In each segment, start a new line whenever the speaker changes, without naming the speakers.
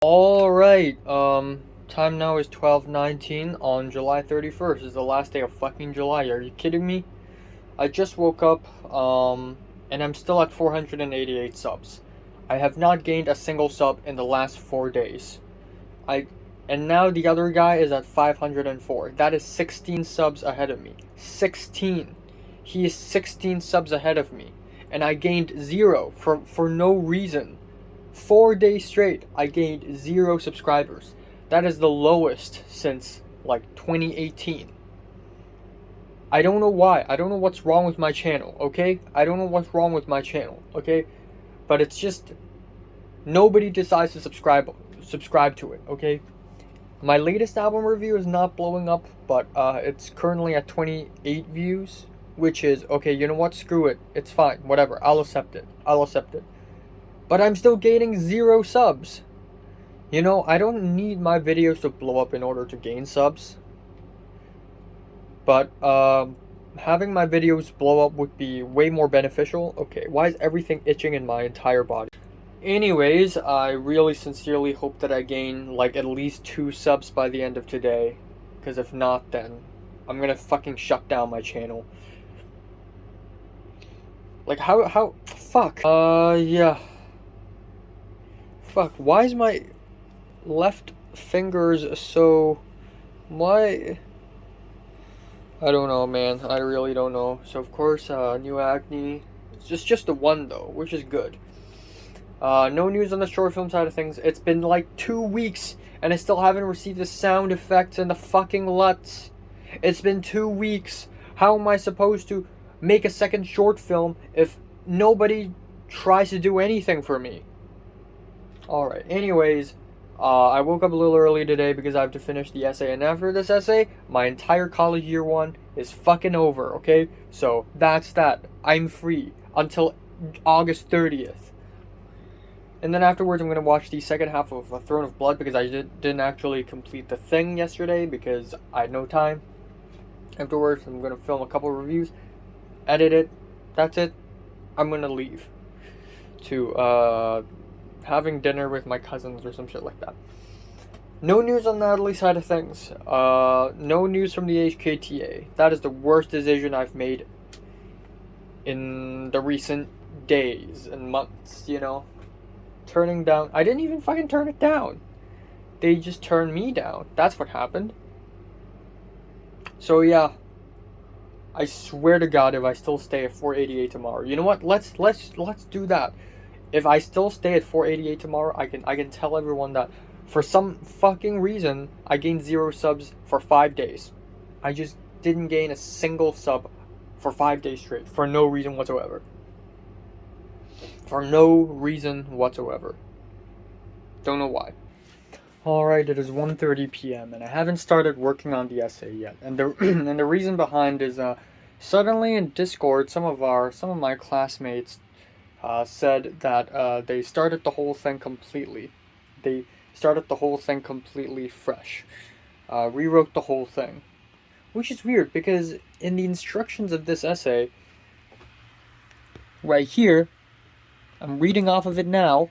Alright, time now is 12:19 on July 31st. Is the last day of fucking July. Are you kidding me? I just woke up, and I'm still at 488 subs. I have not gained a single sub in the last 4 days. And now the other guy is at 504. That is 16 subs ahead of me. 16. He is 16 subs ahead of me. And I gained 0 for no reason. 4 days straight, I gained 0 subscribers. That is the lowest since like 2018. I don't know why. I don't know what's wrong with my channel, okay? I don't know what's wrong with my channel, okay? But it's just nobody decides to subscribe to it, okay? My latest album review is not blowing up, but it's currently at 28 views, which is okay. You know what? Screw it. It's fine. Whatever. I'll accept it. But I'm still gaining 0 subs. You know, I don't need my videos to blow up in order to gain subs. But having my videos blow up would be way more beneficial. Okay, why is everything itching in my entire body? Anyways, I really sincerely hope that I gain like at least 2 subs by the end of today. Because if not, then I'm gonna fucking shut down my channel. Like how fuck. Yeah. Fuck, why is my left fingers so... Why? I don't know, man. I really don't know. So, of course, new acne. It's just the one, though, which is good. No news on the short film side of things. It's been like 2 weeks, and I still haven't received the sound effects and the fucking LUTs. It's been 2 weeks. How am I supposed to make a second short film if nobody tries to do anything for me? Alright, anyways, I woke up a little early today because I have to finish the essay, and after this essay, my entire college year 1 is fucking over, okay? So, that's that. I'm free until August 30th. And then afterwards, I'm going to watch the second half of Throne of Blood because I didn't actually complete the thing yesterday because I had no time. Afterwards, I'm going to film a couple reviews, edit it, that's it. I'm going to leave to, having dinner with my cousins or some shit like that. No news on Natalie's side of things. No news from the HKTA. That is the worst decision I've made in the recent days and months, you know? Turning down... I didn't even fucking turn it down. They just turned me down. That's what happened. So yeah. I swear to God, if I still stay at 488 tomorrow, you know what? Let's do that. If I still stay at 488 tomorrow, I can tell everyone that for some fucking reason, I gained 0 subs for 5 days. I just didn't gain a single sub for 5 days straight, for no reason whatsoever. For no reason whatsoever. Don't know why. Alright, it is 1:30 p.m. and I haven't started working on the essay yet. And the and the reason behind is suddenly in Discord, some of my classmates said that they started the whole thing completely. They started the whole thing completely fresh. Rewrote the whole thing. Which is weird because in the instructions of this essay, right here, I'm reading off of it now.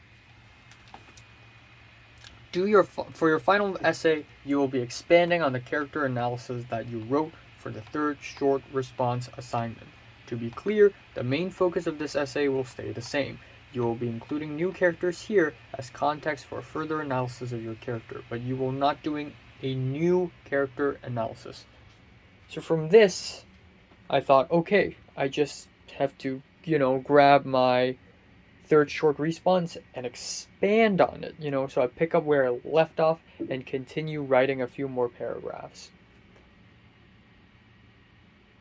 For your final essay, you will be expanding on the character analysis that you wrote for the third short response assignment. To be clear, the main focus of this essay will stay the same. You will be including new characters here as context for further analysis of your character, but you will not doing a new character analysis. So from this, I thought, okay, I just have to, grab my third short response and expand on it, so I pick up where I left off and continue writing a few more paragraphs.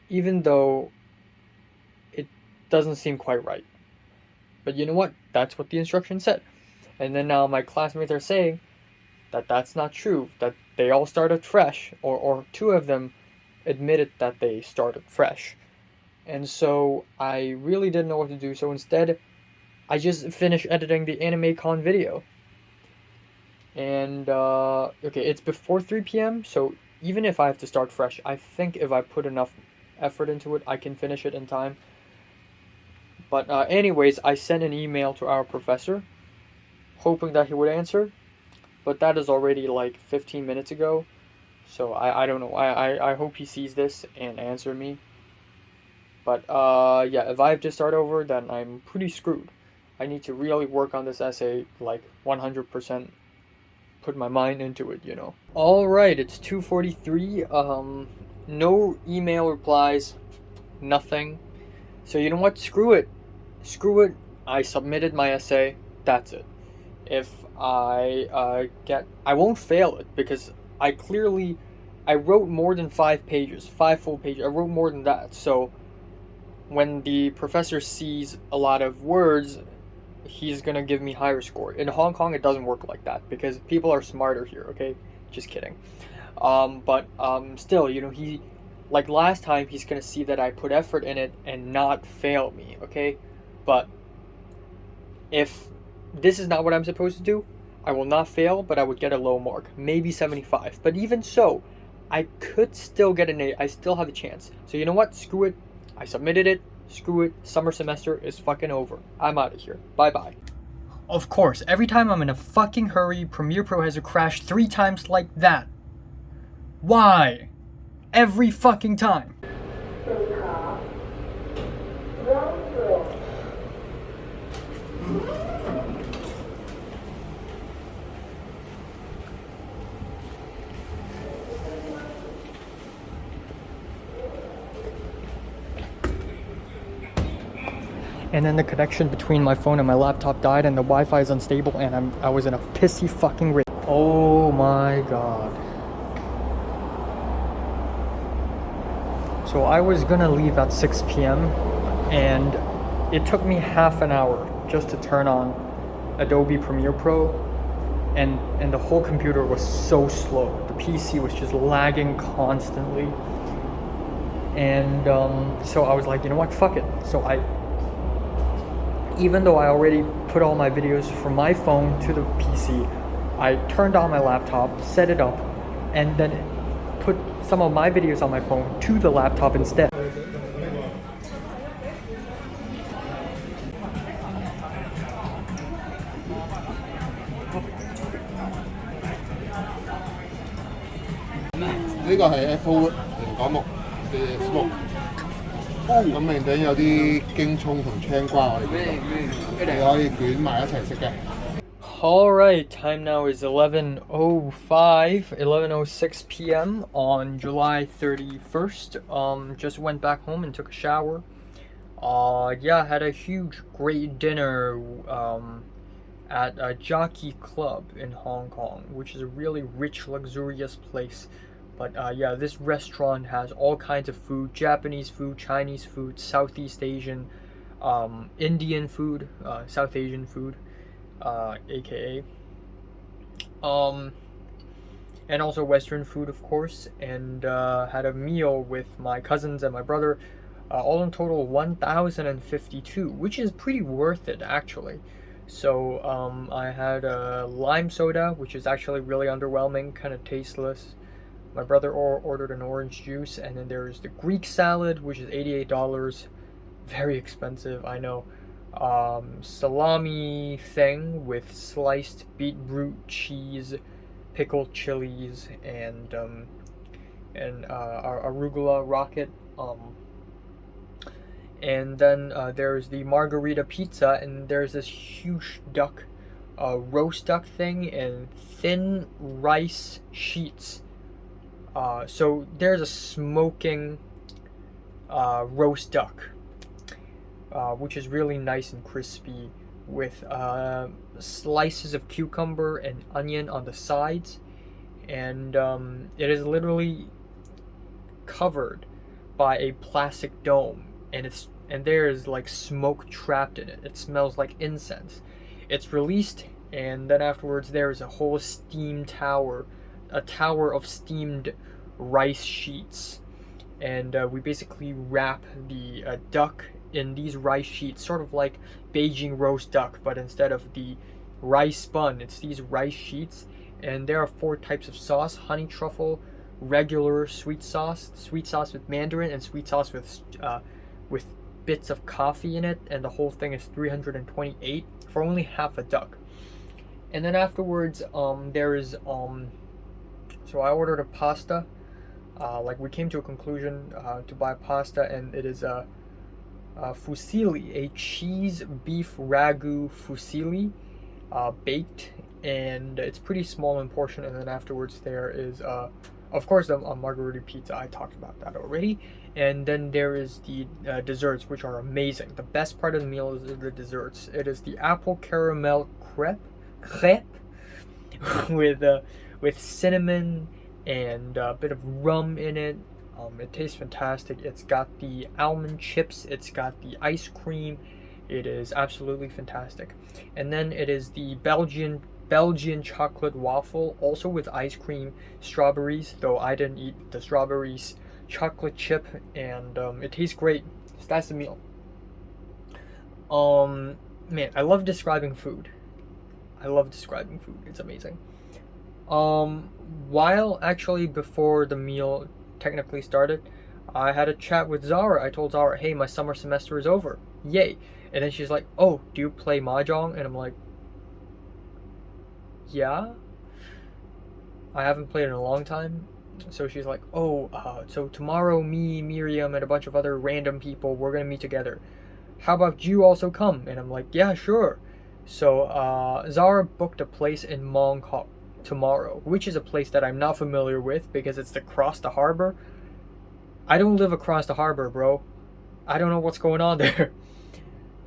Even though it doesn't seem quite right. But you know what? That's what the instruction said. And then now my classmates are saying that that's not true, that they all started fresh, or 2 of them admitted that they started fresh. And so I really didn't know what to do, so instead I just finished editing the AnimeCon video. And, okay, it's before 3 p.m., so even if I have to start fresh, I think if I put enough effort into it, I can finish it in time. But anyways, I sent an email to our professor, hoping that he would answer. but that is already like 15 minutes ago. So I don't know. I hope he sees this and answer me. But yeah, if I have to start over, then I'm pretty screwed. I need to really work on this essay like 100%, put my mind into it, you know. All right, it's 2:43. No email replies, nothing. So you know what? Screw it. Screw it. I submitted my essay. That's it. If I won't fail it because I wrote more than 5 pages, 5 full pages. I wrote more than that. So when the professor sees a lot of words, he's gonna give me higher score. In Hong Kong, it doesn't work like that because people are smarter here. Okay, just kidding. But still, you know, he like last time he's gonna see that I put effort in it and not fail me. Okay, but if this is not what I'm supposed to do, I will not fail, but I would get a low mark, maybe 75. But even so, I could still get an 8. I still have a chance. So you know what? Screw it. I submitted it. Screw it. Summer semester is fucking over. I'm out of here. Bye bye. Of course, every time I'm in a fucking hurry, Premiere Pro has to crash 3 times like that. Why? Every fucking time. And then the connection between my phone and my laptop died and the Wi-Fi is unstable and I was in a pissy fucking rage. Oh my god. So I was gonna leave at 6 p.m. and it took me half an hour just to turn on Adobe Premiere Pro and the whole computer was so slow. The PC was just lagging constantly. And so I was like, you know what, fuck it. So even though I already put all my videos from my phone to the PC, I turned on my laptop, set it up, and then put some of my videos on my phone to the laptop instead.
呢個係 Apple 蘋果木嘅 smoke，咁另頂有啲京葱同青瓜，我哋見到，你可以捲埋一齊食嘅。
All right, time now is 11:06 p.m. on July 31st. Just went back home and took a shower. Yeah, had a huge, great dinner at a jockey club in Hong Kong, which is a really rich, luxurious place. But yeah, this restaurant has all kinds of food: Japanese food, Chinese food, Southeast Asian, Indian food, South Asian food, aka, and also Western food, of course. And had a meal with my cousins and my brother. All in total 1,052, which is pretty worth it actually. So I had a lime soda, which is actually really underwhelming, kind of tasteless. My brother ordered an orange juice, and then there's the Greek salad, which is $88. Very expensive, I know. Salami thing with sliced beetroot cheese, pickled chilies, and arugula rocket. And then there's the margarita pizza, and there's this huge duck, roast duck thing, and thin rice sheets. So there's a smoking roast duck, which is really nice and crispy, with slices of cucumber and onion on the sides, and it is literally covered by a plastic dome, and there is like smoke trapped in it. It smells like incense. It's released, and then afterwards there is a whole steam tower, a tower of steamed rice sheets, and we basically wrap the duck in these rice sheets, sort of like Beijing roast duck, but instead of the rice bun, it's these rice sheets. And there are 4 types of sauce: honey truffle, regular sweet sauce with mandarin, and sweet sauce with bits of coffee in it. And the whole thing is $328 for only half a duck. And then afterwards, there is so I ordered a pasta. Like we came to a conclusion to buy pasta, and it is a fusilli, a cheese beef ragu fusilli, baked, and it's pretty small in portion. And then afterwards there is of course the margherita pizza. I talked about that already. And then there is the desserts, which are amazing. The best part of the meal is the desserts. It is the apple caramel crepe with cinnamon and a bit of rum in it. It tastes fantastic. It's got the almond chips. It's got the ice cream. It is absolutely fantastic. And then it is the Belgian chocolate waffle, also with ice cream, strawberries. Though I didn't eat the strawberries, chocolate chip, and it tastes great. So that's the meal. Man, I love describing food. It's amazing. While actually before the meal technically started, I had a chat with Zara. I told Zara, hey, my summer semester is over. Yay. And then she's like, oh, do you play Mahjong? And I'm like, yeah. I haven't played in a long time. So she's like, oh, so tomorrow me, Miriam, and a bunch of other random people, we're going to meet together. How about you also come? And I'm like, yeah, sure. So Zara booked a place in Mongkok tomorrow, which is a place that I'm not familiar with because it's across the harbor. I don't live across the harbor, bro. I don't know what's going on there.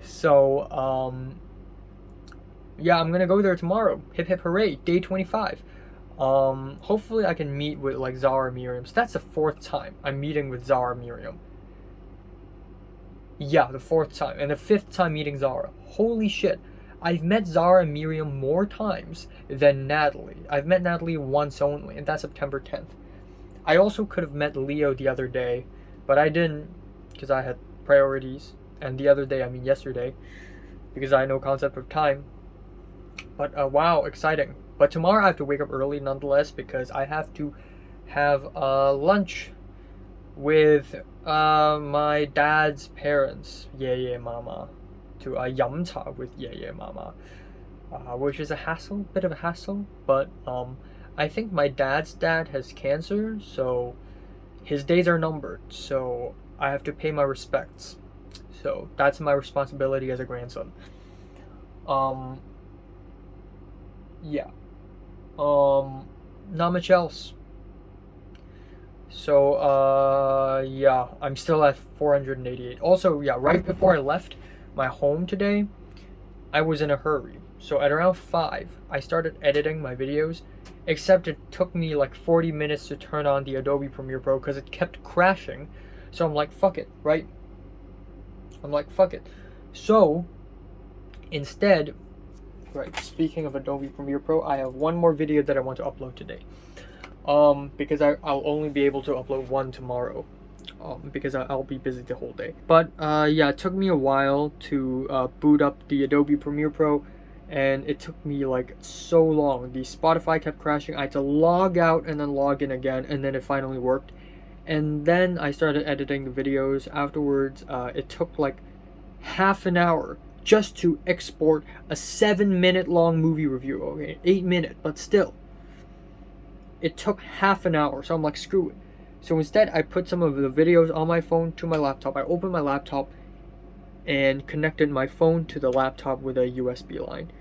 So, yeah, I'm gonna go there tomorrow. Hip hip hooray, day 25. Hopefully I can meet with like Zara Miriam. So that's the 4th time I'm meeting with Zara Miriam. Yeah, the 4th time. And the 5th time meeting Zara. Holy shit. I've met Zara and Miriam more times than Natalie. I've met Natalie once only, and that's September 10th. I also could have met Leo the other day, but I didn't because I had priorities. And the other day, I mean yesterday, because I had no concept of time. But wow, exciting. But tomorrow I have to wake up early nonetheless because I have to have lunch with my dad's parents, 爷爷妈妈. To 饮茶 with 爷爷妈妈, which is a bit of a hassle, but I think my dad's dad has cancer, so his days are numbered, so I have to pay my respects. So that's my responsibility as a grandson. Yeah. Not much else. So yeah, I'm still at 488. Also, yeah, right before I left my home today, I was in a hurry. So at around 5, I started editing my videos, except it took me like 40 minutes to turn on the Adobe Premiere Pro because it kept crashing. So I'm like, fuck it, right? So instead, right, speaking of Adobe Premiere Pro, I have one more video that I want to upload today. Because I'll only be able to upload one tomorrow. Because I'll be busy the whole day. But yeah, it took me a while to boot up the Adobe Premiere Pro, and it took me like so long. The Spotify kept crashing. I had to log out and then log in again, and then it finally worked. And then I started editing the videos. Afterwards, it took like half an hour just to export a 7-minute long movie review. Okay, 8-minute, but still. It took half an hour, so I'm like, screw it. So instead, I put some of the videos on my phone to my laptop. I opened my laptop and connected my phone to the laptop with a USB line.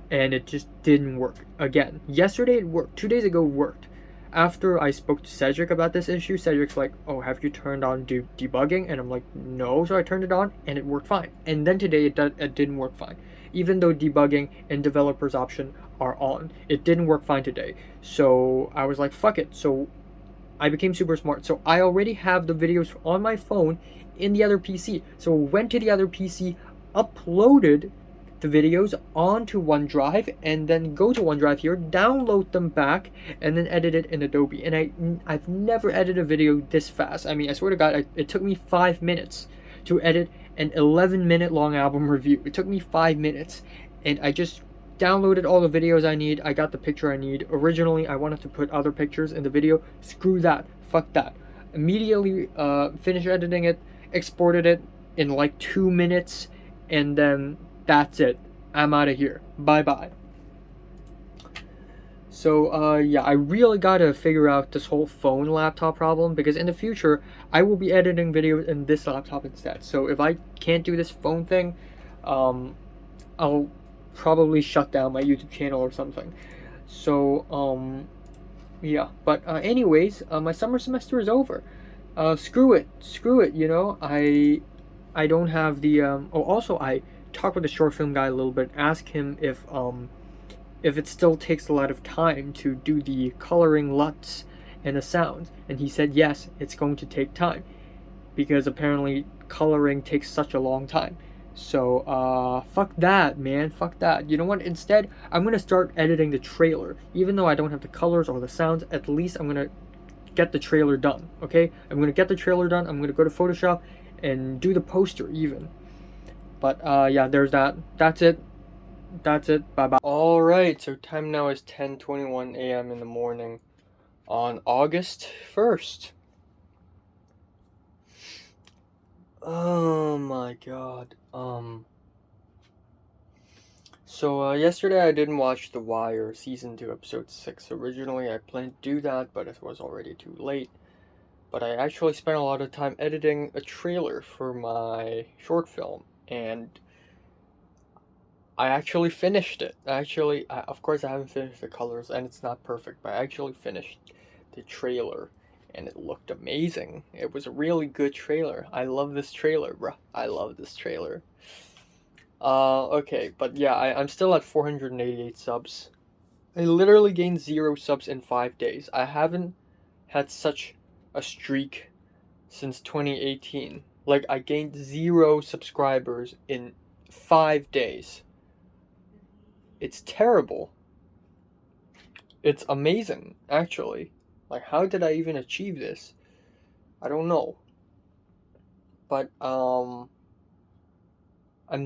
And it just didn't work. Again, yesterday it worked. 2 days ago it worked. After I spoke to Cedric about this issue, Cedric's like, oh, have you turned on debugging? And I'm like, no. So I turned it on and it worked fine. And then today it didn't work fine. Even though debugging and developers option are on, it didn't work fine today. So I was like, fuck it. So I became super smart. So I already have the videos on my phone in the other PC. So went to the other PC, uploaded the videos onto OneDrive, and then go to OneDrive here, download them back, and then edit it in Adobe. And I've never edited a video this fast. I mean, I swear to God, it took me 5 minutes to edit an 11-minute long album review. It took me 5 minutes, and I just downloaded all the videos I need. I got the picture I need. Originally, I wanted to put other pictures in the video. Screw that. Fuck that. Immediately finished editing it, exported it in like 2 minutes, and then that's it. I'm out of here. Bye-bye. So, yeah, I really gotta figure out this whole phone laptop problem because in the future, I will be editing videos in this laptop instead. So if I can't do this phone thing, um, I'll probably shut down my YouTube channel or something. So, yeah. But, anyways, my summer semester is over. Screw it, you know? I don't have the, oh, also, I talked with the short film guy a little bit, asked him if it still takes a lot of time to do the coloring LUTs and the sounds. And he said, yes, it's going to take time because apparently coloring takes such a long time. So, fuck that, man. Fuck that. You know what? Instead, I'm gonna start editing the trailer. Even though I don't have the colors or the sounds, at least I'm gonna get the trailer done, okay? I'm gonna get the trailer done. I'm gonna go to Photoshop and do the poster even. But, yeah, there's that. That's it. Bye bye. All right, so time now is 10:21 a.m. in the morning on August 1st. Oh my god. So yesterday I didn't watch The Wire season 2 episode 6. Originally I planned to do that, but it was already too late. But I actually spent a lot of time editing a trailer for my short film, and I actually finished it. Of course, I haven't finished the colors, and it's not perfect, but I actually finished the trailer, and it looked amazing. It was a really good trailer. I love this trailer, bruh. I love this trailer. Okay, but yeah, I'm still at 488 subs. I literally gained 0 subs in 5 days. I haven't had such a streak since 2018. Like, I gained 0 subscribers in 5 days. It's terrible. It's amazing, actually. Like, how did I even achieve this? I don't know. But, I'm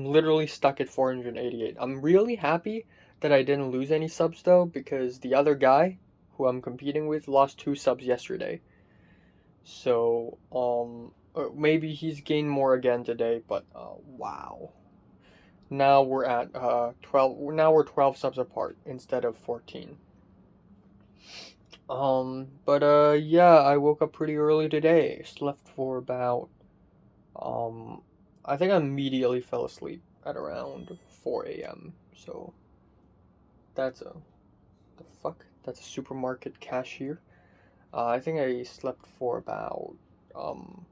literally stuck at 488. I'm really happy that I didn't lose any subs, though, because the other guy who I'm competing with lost 2 subs yesterday. So, maybe he's gained more again today, but, wow. Now we're at, 12, now we're 12 subs apart instead of 14. Yeah, I woke up pretty early today. Slept for about, I think I immediately fell asleep at around 4 a.m. So, the fuck? That's a supermarket cashier. I think I slept for about, um,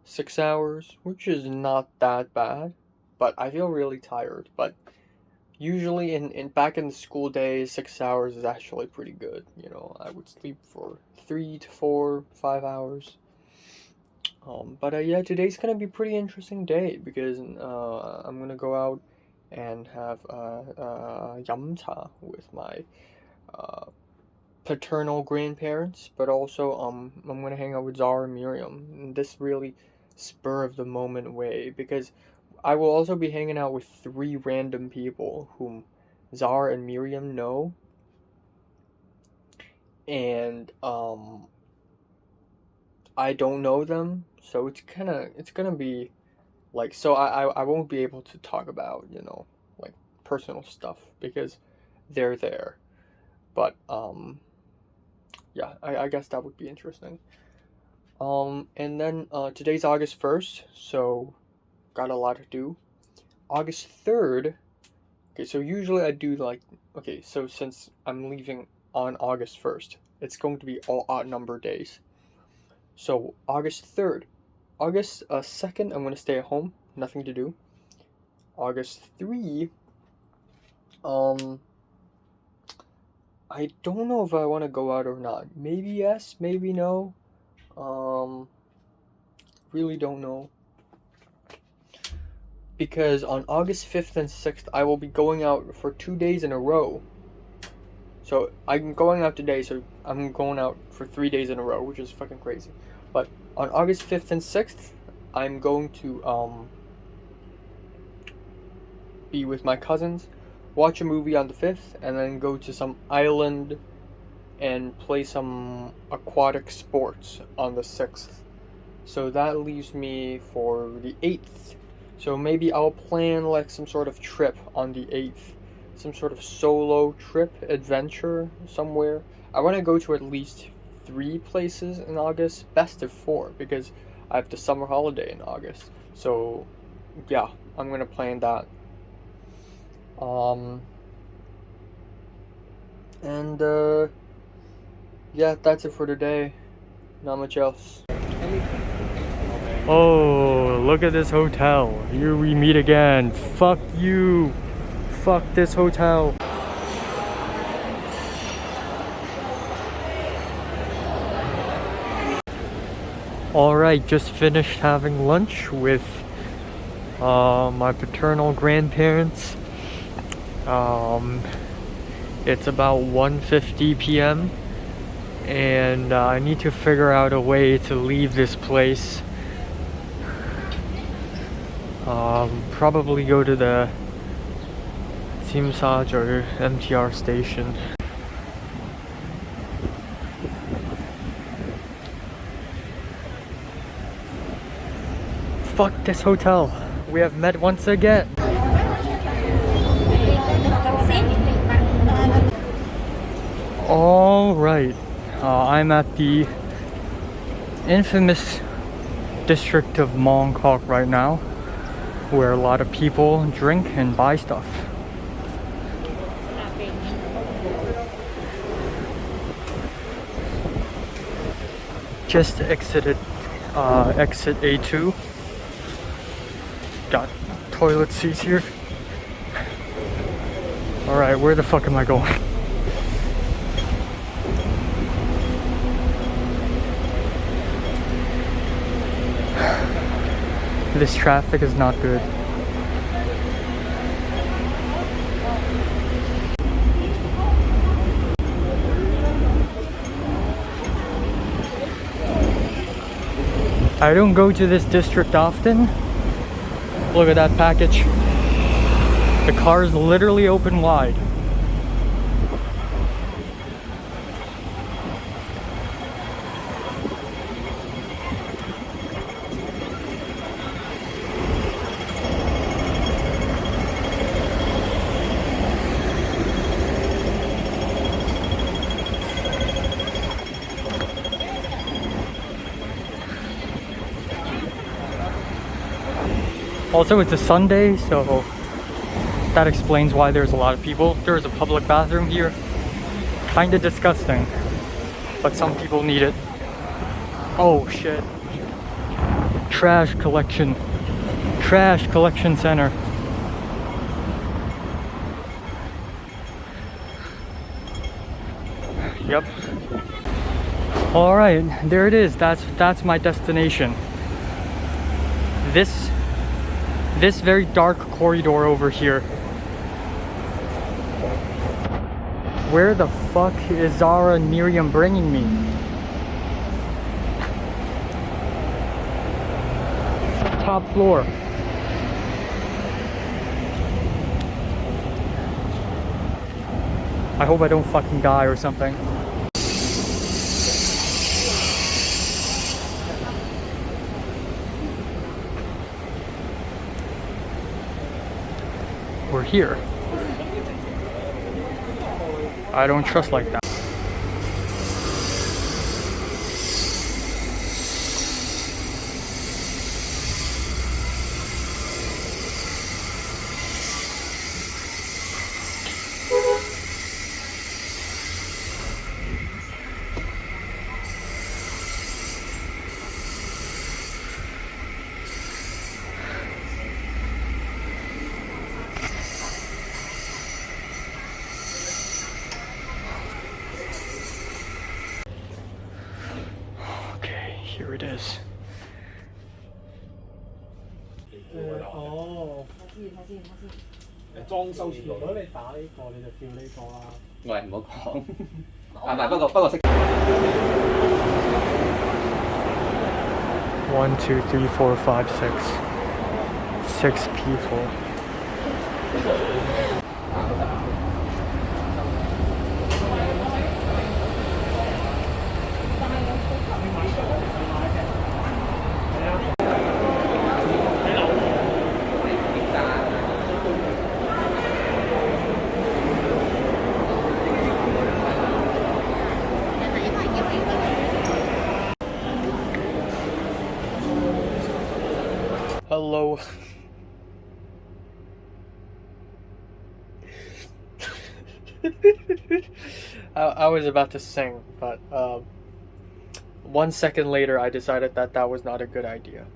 6 hours, which is not that bad, but I feel really tired. But usually in back in the school days, 6 hours is actually pretty good. You know, I would sleep for 3 to 4, 5 hours. Yeah, today's gonna be a pretty interesting day because I'm gonna go out and have yamcha with my uh, paternal grandparents, but also I'm gonna hang out with Zara and Miriam in this really spur of the moment way because I will also be hanging out with 3 random people whom Zara and Miriam know, and I don't know them, so it's gonna be like, so I won't be able to talk about, you know, like personal stuff because they're there. But yeah, I guess that would be interesting. And then today's August 1st, so got a lot to do. August 3rd, okay, so usually I do like, okay, so since I'm leaving on August 1st, it's going to be all odd number days. So August 3rd, August 2nd, I'm going to stay at home, nothing to do. August 3, um, I don't know if I want to go out or not. Maybe yes, maybe no. Um, really don't know. Because on August 5th and 6th, I will be going out for 2 days in a row. So I'm going out today, so I'm going out for 3 days in a row, which is fucking crazy. But on August 5th and 6th, I'm going to be with my cousins, watch a movie on the 5th, and then go to some island and play some aquatic sports on the 6th. So that leaves me for the 8th. So maybe I'll plan like some sort of trip on the 8th. some sort of solo trip adventure somewhere. I want to go to at least 3 places in August, best of 4, because I have the summer holiday in August. So yeah, I'm gonna plan that. And yeah, that's it for today. Not much else. Oh, look at this hotel. Here we meet again. Fuck you. Fuck this hotel. Alright, just finished having lunch with my paternal grandparents. It's about 1:50 p.m. and I need to figure out a way to leave this place. Probably go to the Simsaj or MTR station. Fuck this hotel. We have met once again. Alright, I'm at the infamous district of Mongkok right now, where a lot of people drink and buy stuff. Just exited exit A2. Got toilet seats here. Alright, where the fuck am I going? This traffic is not good. I don't go to this district often. Look at that package. The car is literally open wide. Also, it's a Sunday, so that explains why there's a lot of people. There's a public bathroom here. Kinda disgusting, but some people need it. Oh shit. Trash collection. Trash collection center. Yep. Alright, there it is. That's my destination. This very dark corridor over here. Where the fuck is Zara and Miriam bringing me? Top floor. I hope I don't fucking die or something. We're here. I don't trust like that. Here it is. One, two, three, four, five, six. 6 people. Hello. I was about to sing, but 1 second later I decided that that was not a good idea.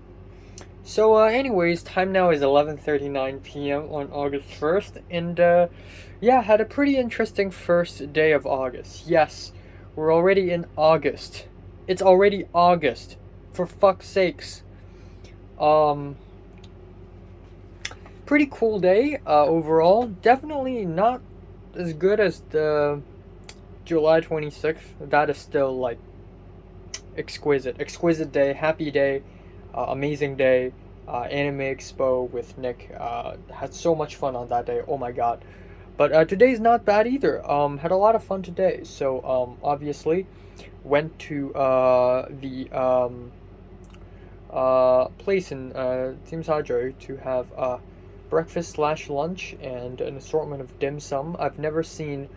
So, anyways, time now is 11:39 p.m. on August 1st, and yeah, had a pretty interesting first day of August. Yes, we're already in August. It's already August, for fuck's sakes. Um, Pretty cool day overall. Definitely not as good as the July 26th. That is still like exquisite day, happy day, amazing day. Anime Expo with Nick. Had so much fun on that day. Oh my god. But today's not bad either. Had a lot of fun today. So obviously went to the place in Timsajo to have breakfast slash lunch and an assortment of dim sum. I've never seen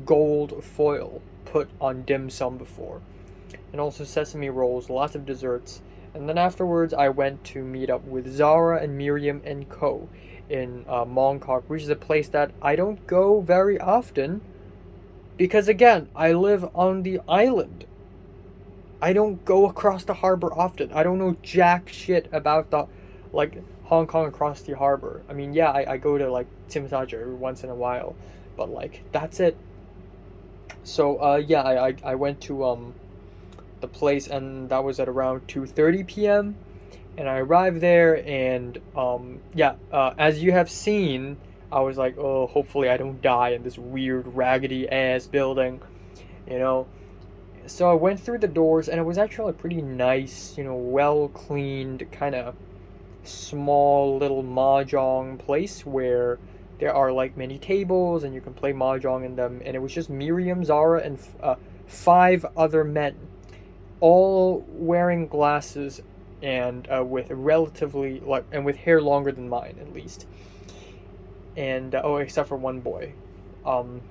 gold foil put on dim sum before. And also sesame rolls, lots of desserts. And then afterwards, I went to meet up with Zara and Miriam and Co. in Mongkok, which is a place that I don't go very often because, again, I live on the island. I don't go across the harbor often. I don't know jack shit about the, like, Hong Kong across the harbor. I mean, yeah, I go to, like, Timsajo every once in a while, but, like, that's it. So, yeah, I went to, the place, and that was at around 2:30 p.m. and I arrived there, and yeah, as you have seen, I was like, oh, hopefully I don't die in this weird raggedy ass building, you know. So I went through the doors, and it was actually a pretty nice, you know, well cleaned, kind of small little mahjong place where there are like many tables and you can play mahjong in them, and it was just Miriam, Zara, and 5 other men, all wearing glasses and with relatively like and with hair longer than mine at least, and oh, except for one boy, um,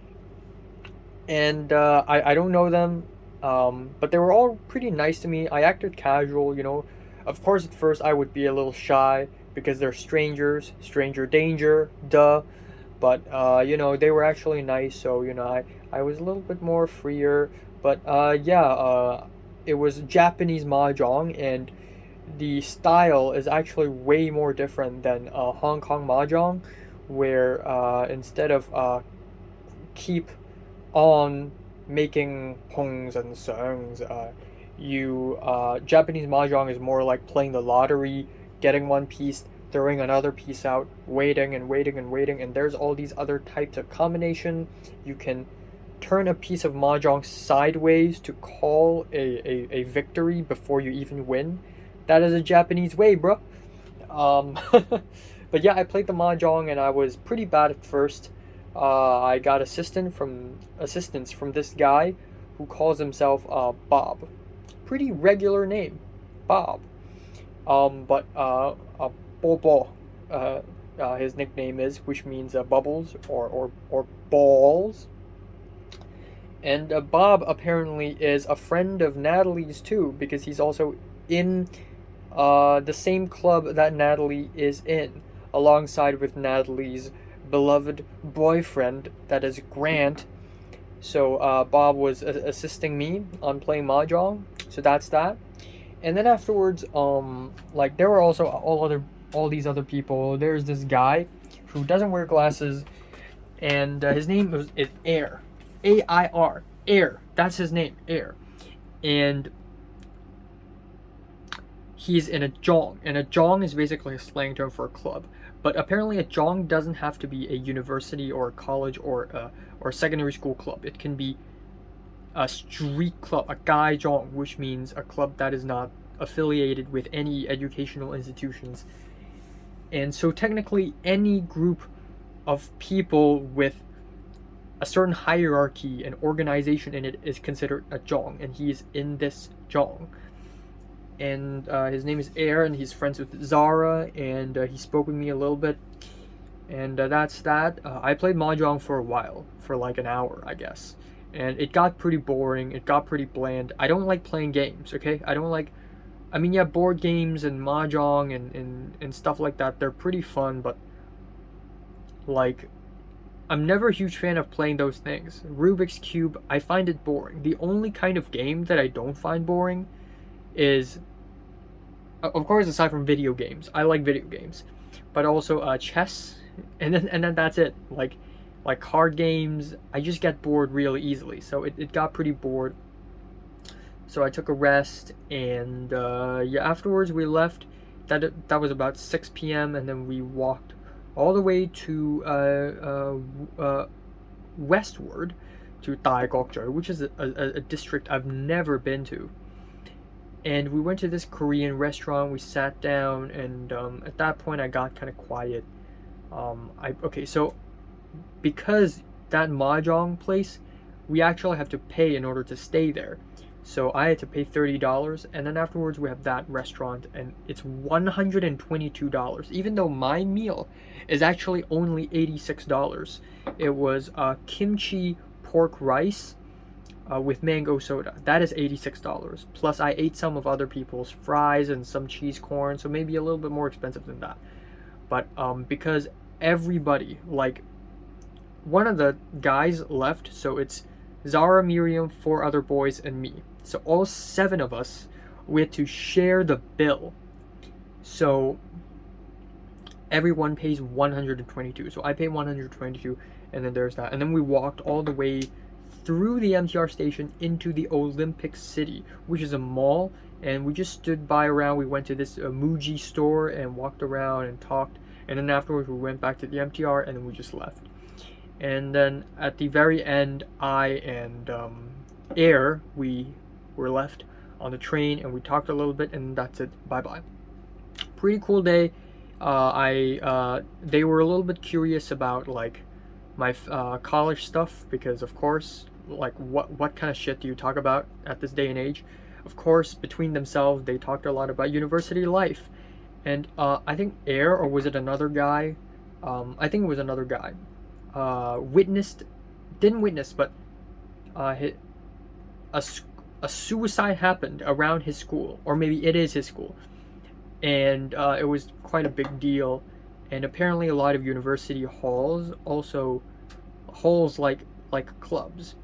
and I don't know them, but they were all pretty nice to me. I acted casual, you know. Of course, at first I would be a little shy because they're strangers, stranger danger, duh. But you know, they were actually nice, so you know, I was a little bit more freer. But yeah, it was Japanese mahjong, and the style is actually way more different than Hong Kong mahjong, where instead of keep on making pongs and songs, you Japanese mahjong is more like playing the lottery, getting one piece, throwing another piece out, waiting and waiting and waiting, and there's all these other types of combination. You can turn a piece of mahjong sideways to call a victory before you even win. That is a Japanese way, bro. But yeah, I played the mahjong and I was pretty bad at first. I got assistance from this guy who calls himself Bob. Pretty regular name, Bob. But Bobo, his nickname is, which means bubbles or balls. And Bob apparently is a friend of Natalie's too, because he's also in the same club that Natalie is in, alongside with Natalie's beloved boyfriend, that is Grant. So Bob was assisting me on playing mahjong. So that's that. And then afterwards, like there were also all these other people. There's this guy who doesn't wear glasses, and his name is Air, AIR, Air. That's his name, Air, and he's in a jong, and a jong is basically a slang term for a club. But apparently, a jong doesn't have to be a university or a college or a secondary school club. It can be a street club, a gai jong, which means a club that is not affiliated with any educational institutions. And so technically, any group of people with a certain hierarchy and organization in it is considered a jong, and he is in this jong. And his name is Air, and he's friends with Zara, and he spoke with me a little bit, and that's that. I played mahjong for a while, for like an hour, I guess, and it got pretty boring. It got pretty bland. I don't like playing games, okay? I don't like I mean, yeah, board games and mahjong and stuff like that, they're pretty fun, but like, I'm never a huge fan of playing those things. Rubik's Cube, I find it boring. The only kind of game that I don't find boring is, of course, aside from video games, I like video games, but also chess, and then that's it. Like card games, I just get bored really easily. So it got pretty bored. So I took a rest, and yeah, afterwards we left. That was about 6 p.m. and then we walked all the way to westward to Daigokjo, which is a district I've never been to. And we went to this Korean restaurant. We sat down, and at that point I got kind of quiet. So because that mahjong place, we actually have to pay in order to stay there. So I had to pay $30, and then afterwards we have that restaurant, and it's $122. Even though my meal is actually only $86. It was kimchi pork rice with mango soda. That is $86. Plus I ate some of other people's fries and some cheese corn, so maybe a little bit more expensive than that. But because everybody, like, one of the guys left, so it's Zara, Miriam, 4 other boys, and me. So all 7 of us, we had to share the bill. So everyone pays 122. So I pay 122, and then there's that. And then we walked all the way through the MTR station into the Olympic City, which is a mall. And we just stood by around. We went to this Muji store and walked around and talked. And then afterwards we went back to the MTR, and then we just left. And then at the very end, I and Air, we were left on the train, and we talked a little bit, and that's it. Bye bye. Pretty cool day. They were a little bit curious about like my college stuff, because of course, like what kind of shit do you talk about at this day and age? Of course, between themselves, they talked a lot about university life, and I think Air, or was it another guy? I think it was another guy. Didn't witness, but a suicide happened around his school, or maybe it is his school, and it was quite a big deal. And apparently a lot of university halls, also halls like clubs,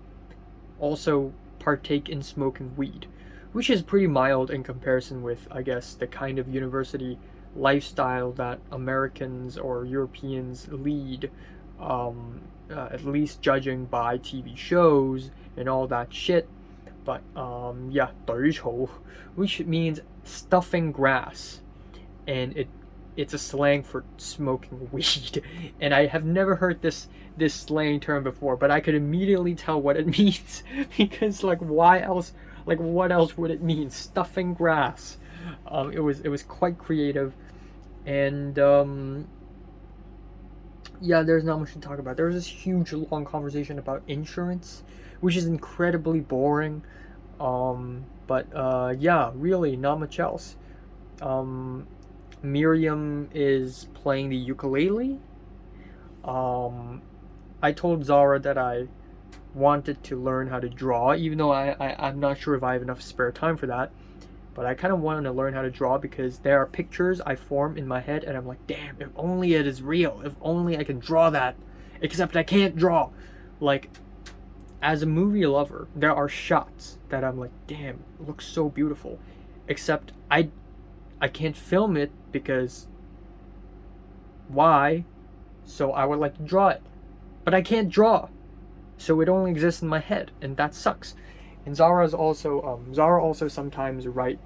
also partake in smoking weed, which is pretty mild in comparison with, I guess, the kind of university lifestyle that Americans or Europeans lead, at least judging by TV shows and all that shit. But yeah, 對草, which means stuffing grass, and it's a slang for smoking weed. And I have never heard this slang term before, but I could immediately tell what it means, because like, why else? Like, what else would it mean? Stuffing grass. It was quite creative, and yeah, there's not much to talk about. There was this huge long conversation about insurance, which is incredibly boring. But yeah, really not much else. Miriam is playing the ukulele. I told Zara that I wanted to learn how to draw, even though I'm not sure if I have enough spare time for that. But I kind of wanted to learn how to draw, because there are pictures I form in my head, and I'm like, damn, if only it is real. If only I can draw that. Except I can't draw. Like, as a movie lover, there are shots that I'm like, damn, it looks so beautiful. Except I can't film it, because why? So I would like to draw it. But I can't draw. So it only exists in my head, and that sucks. And Zara also sometimes write.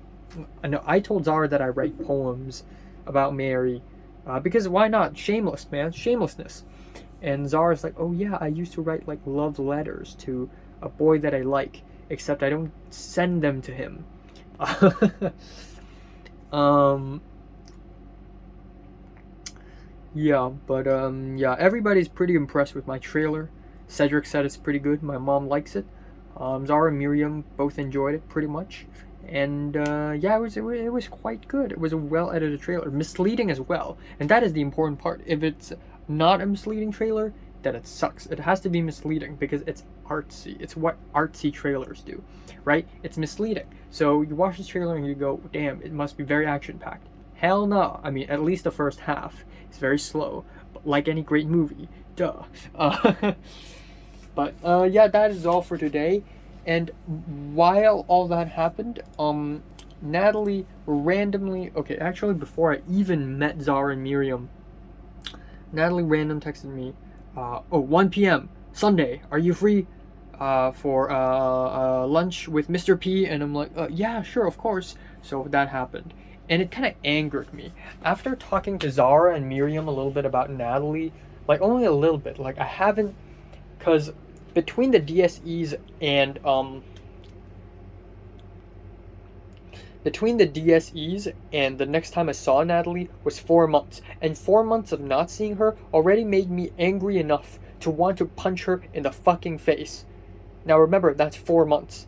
No, I told Zara that I write poems about Mary, because why not? Shameless, man, shamelessness. And Zara's like, oh yeah, I used to write like love letters to a boy that I like, except I don't send them to him. Yeah, but yeah, everybody's pretty impressed with my trailer. Cedric said it's pretty good. My mom likes it. Zara and Miriam both enjoyed it pretty much, and yeah, it was quite good. It was a well edited trailer, misleading as well, and that is the important part. If it's not a misleading trailer, then it sucks. It has to be misleading, because it's artsy. It's what artsy trailers do, right? It's misleading. So you watch this trailer and you go, damn, it must be very action-packed. Hell no. I mean, at least the first half is very slow, but like any great movie. Duh. But yeah, that is all for today. And while all that happened, Natalie randomly, okay, actually before I even met Zara and Miriam, Natalie random texted me, 1 p.m. Sunday, are you free for lunch with Mr. P? And I'm like, yeah, sure, of course. So that happened. And it kind of angered me. After talking to Zara and Miriam a little bit about Natalie, like only a little bit, like I haven't, because between the DSEs and the next time I saw Natalie was 4 months. And 4 months of not seeing her already made me angry enough to want to punch her in the fucking face. Now remember, that's 4 months.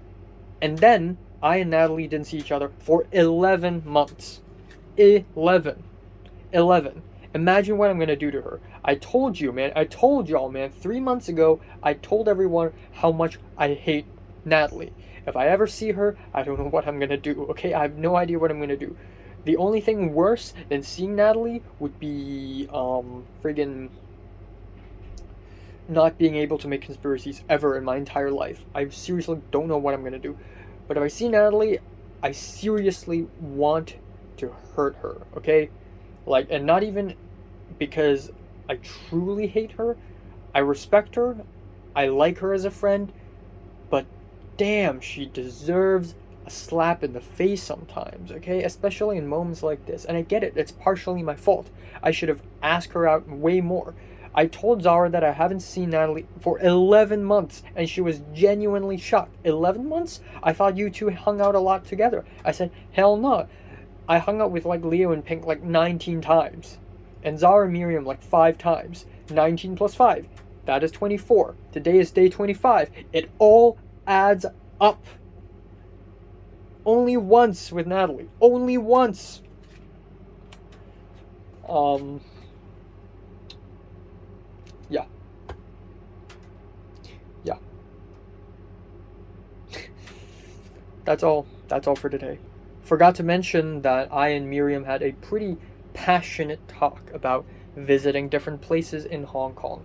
And then I and Natalie didn't see each other for 11 months. 11. Imagine what I'm gonna do to her. I told y'all, man, 3 months ago, I told everyone how much I hate Natalie. If I ever see her, I don't know what I'm gonna do, okay? I have no idea what I'm gonna do. The only thing worse than seeing Natalie would be, friggin' not being able to make conspiracies ever in my entire life. I seriously don't know what I'm gonna do. But if I see Natalie, I seriously want to hurt her, okay? Like, and not even because I truly hate her. I respect her. I like her as a friend. But damn, she deserves a slap in the face sometimes, okay? Especially in moments like this. And I get it, it's partially my fault. I should have asked her out way more. I told Zara that I haven't seen Natalie for 11 months, and she was genuinely shocked. 11 months? I thought you two hung out a lot together. I said, hell no. I hung out with like Leo and Pink like 19 times. And Zara and Miriam like 5 times. 19 plus 5. That is 24. Today is day 25. It all adds up. Only once with Natalie. Only once. Yeah. Yeah. That's all for today. Forgot to mention that I and Miriam had a pretty passionate talk about visiting different places in Hong Kong.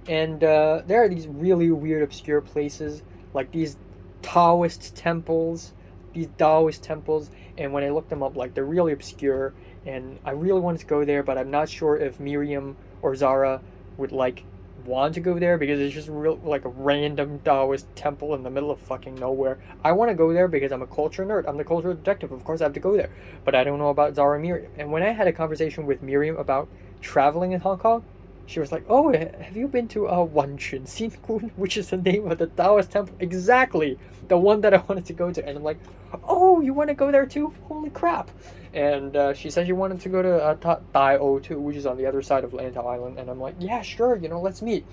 And there are these really weird, obscure places, like these Taoist temples, and when I looked them up, like, they're really obscure, and I really wanted to go there, but I'm not sure if Miriam or Zara would, like, want to go there, because it's just real, like, a random Taoist temple in the middle of fucking nowhere. I want to go there because I'm a culture nerd. I'm the cultural detective. Of course I have to go there. But I don't know about Zara and Miriam. And when I had a conversation with Miriam about traveling in Hong Kong, she was like, oh, have you been to Wanchun Xin, which is the name of the Taoist temple? Exactly, the one that I wanted to go to. And I'm like, oh, you want to go there too? Holy crap. And she said she wanted to go to Tai O too, which is on the other side of Lantau Island. And I'm like, yeah, sure, let's meet.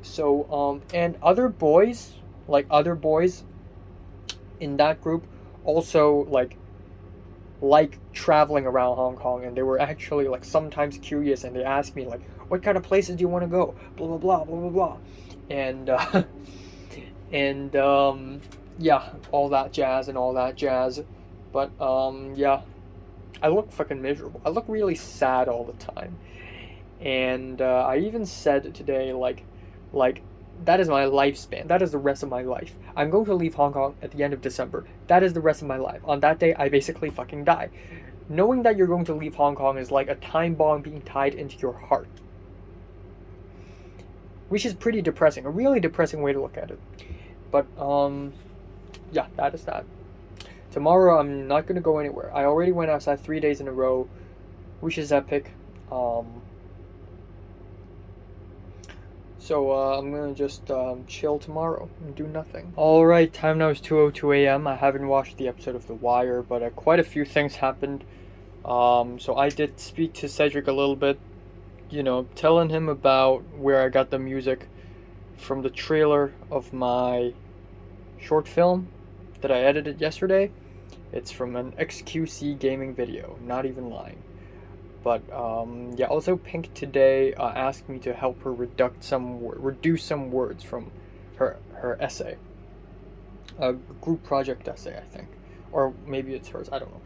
So, and other boys in that group also, like traveling around Hong Kong, and they were actually, like, sometimes curious, and they asked me, like, what kind of places do you want to go? Blah, blah, blah, blah, blah, blah. And, yeah, all that jazz. But, yeah, I look fucking miserable. I look really sad all the time. And, I even said today, like, that is my lifespan. That is the rest of my life. I'm going to leave Hong Kong at the end of December. That is the rest of my life. On that day, I basically fucking die. Knowing that you're going to leave Hong Kong is like a time bomb being tied into your heart. Which is pretty depressing. A really depressing way to look at it. But, yeah, that is that. Tomorrow, I'm not going to go anywhere. I already went outside 3 days in a row, which is epic. So I'm gonna just chill tomorrow and do nothing. Alright, time now is 2:02 a.m. I haven't watched the episode of The Wire, but quite a few things happened. So I did speak to Cedric a little bit, telling him about where I got the music from the trailer of my short film that I edited yesterday. It's from an XQC gaming video, not even lying. But, yeah, also Pink today asked me to help her reduce some words from her essay, a group project essay, I think, or maybe it's hers. I don't know.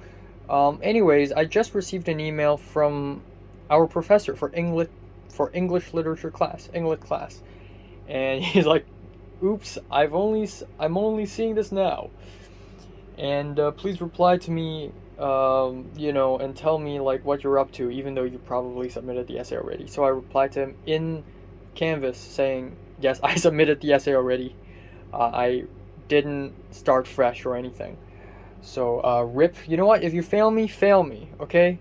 Anyways, I just received an email from our professor for English literature class, and he's like, "Oops, I'm only seeing this now, and please reply to me, and tell me like what you're up to, even though you probably submitted the essay already." So I replied to him in Canvas saying, "Yes, I submitted the essay already. I didn't start fresh or anything. So rip. You know what? If you fail me, okay?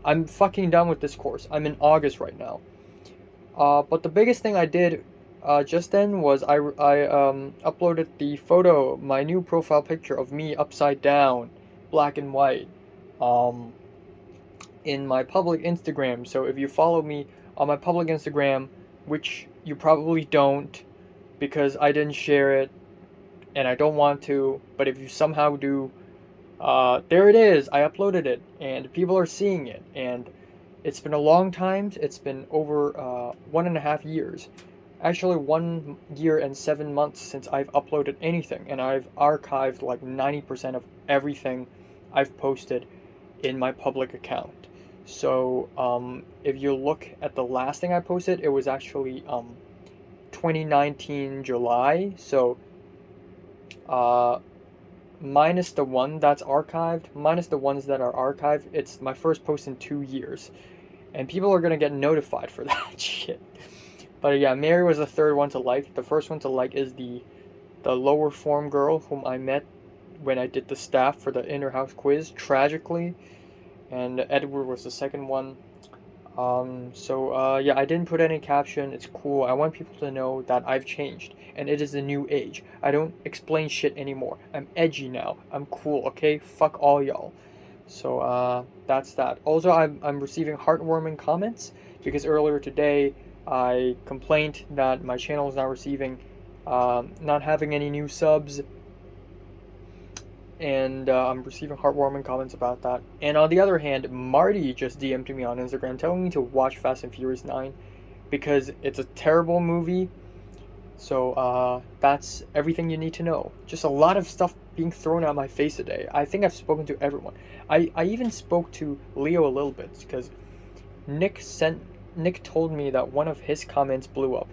I'm fucking done with this course. I'm in August right now." But the biggest thing I did just then was I uploaded the photo, my new profile picture of me upside down, black and white, um, in my public Instagram. So if you follow me on my public Instagram, which you probably don't because I didn't share it and I don't want to, but if you somehow do, there it is. I uploaded it and people are seeing it, and it's been a long time. It's been over 1.5 years. Actually, 1 year and 7 months since I've uploaded anything, and I've archived like 90% of everything I've posted in my public account. So, if you look at the last thing I posted, it was actually 2019 July. So, uh, minus the one that's archived, minus the ones that are archived, it's my first post in 2 years. And people are gonna get notified for that shit. But yeah, Mary was the third one to like. The first one to like is the lower form girl whom I met when I did the staff for the inner house quiz, tragically. And Edward was the second one. Yeah, I didn't put any caption. It's cool. I want people to know that I've changed and it is a new age. I don't explain shit anymore. I'm edgy now. I'm cool, okay? Fuck all y'all. So that's that. Also, I'm receiving heartwarming comments because earlier today I complained that my channel is not receiving, not having any new subs, and I'm receiving heartwarming comments about that. And on the other hand, Marty just DM'd me on Instagram telling me to watch Fast and Furious 9 because it's a terrible movie. So that's everything you need to know. Just a lot of stuff being thrown at my face today. I think I've spoken to everyone. I even spoke to Leo a little bit because Nick told me that one of his comments blew up,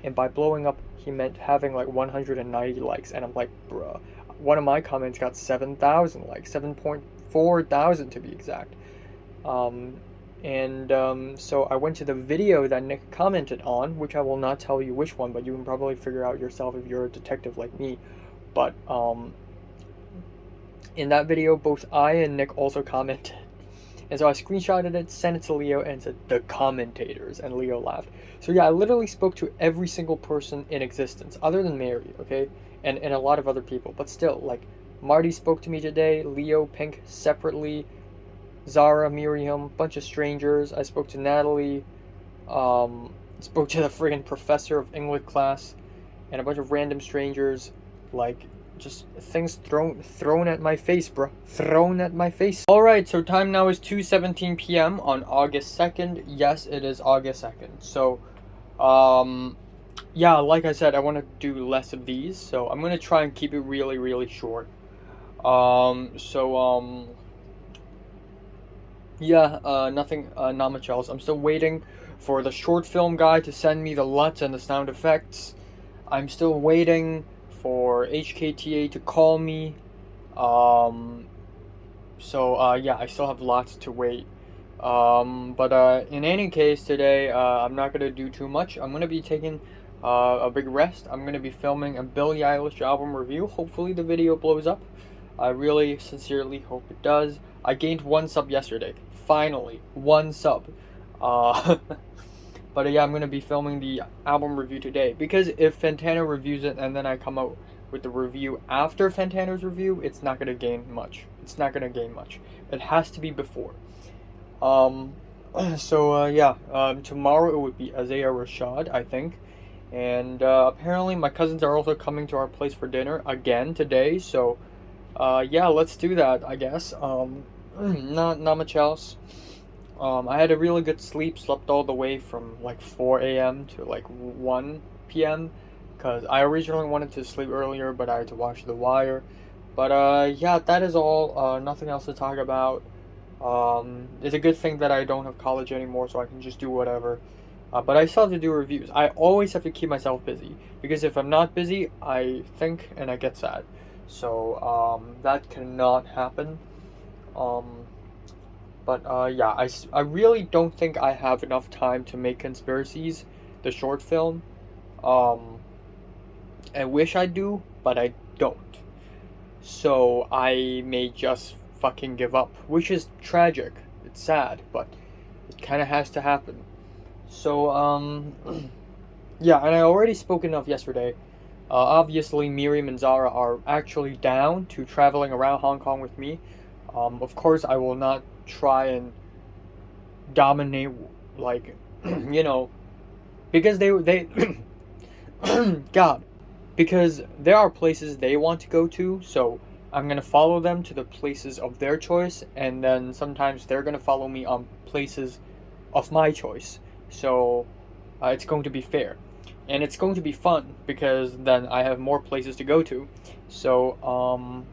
and by blowing up he meant having like 190 likes, and I'm like, bruh, one of my comments got 7,000 likes, 7.4 thousand to be exact. So I went to the video that Nick commented on, which I will not tell you which one, but you can probably figure out yourself if you're a detective like me. But in that video, both I and Nick also commented. And so I screenshotted it, sent it to Leo, and said, "the commentators," and Leo laughed. So yeah, I literally spoke to every single person in existence, other than Mary, okay? And a lot of other people. But still, like, Marty spoke to me today, Leo, Pink, separately, Zara, Miriam, bunch of strangers. I spoke to Natalie, spoke to the friggin' professor of English class, and a bunch of random strangers, like, just things thrown at my face, bro. Thrown at my face. Alright, so time now is 2:17 p.m. on August 2nd. Yes, it is August 2nd. So, yeah, like I said, I want to do less of these, so I'm going to try and keep it really, really short. Yeah, nothing, not much else. I'm still waiting for the short film guy to send me the LUTs and the sound effects. I'm still waiting for HKTA to call me. Yeah, I still have lots to wait. In any case, today, I'm not gonna do too much. I'm gonna be taking a big rest. I'm gonna be filming a Billie Eilish album review. Hopefully the video blows up. I really sincerely hope it does. I gained 1 sub yesterday. Finally, 1 sub. Yeah, I'm gonna be filming the album review today because if Fantano reviews it and then I come out with the review after Fantano's review, it's not gonna gain much. It's not gonna gain much. It has to be before. Tomorrow it would be Isaiah Rashad, I think. And apparently my cousins are also coming to our place for dinner again today, so yeah, let's do that, I guess. Not much else. I had a really good sleep, slept all the way from like 4 a.m. to like 1 p.m. because I originally wanted to sleep earlier, but I had to watch The Wire. But yeah, that is all. Nothing else to talk about. It's a good thing that I don't have college anymore, so I can just do whatever. But I still have to do reviews. I always have to keep myself busy because if I'm not busy, I think and I get sad. So that cannot happen. Um, but yeah, I really don't think I have enough time to make Conspiracies, the short film. Um, I wish I do, but I don't. So I may just fucking give up, which is tragic. It's sad, but it kind of has to happen. So yeah, and I already spoken of yesterday. Obviously, Miriam and Zara are actually down to traveling around Hong Kong with me. Of course, I will not try and dominate, like, you know, because they God, because there are places they want to go to, so I'm gonna follow them to the places of their choice, and then sometimes they're gonna follow me on places of my choice. So it's going to be fair, and it's going to be fun because then I have more places to go to. So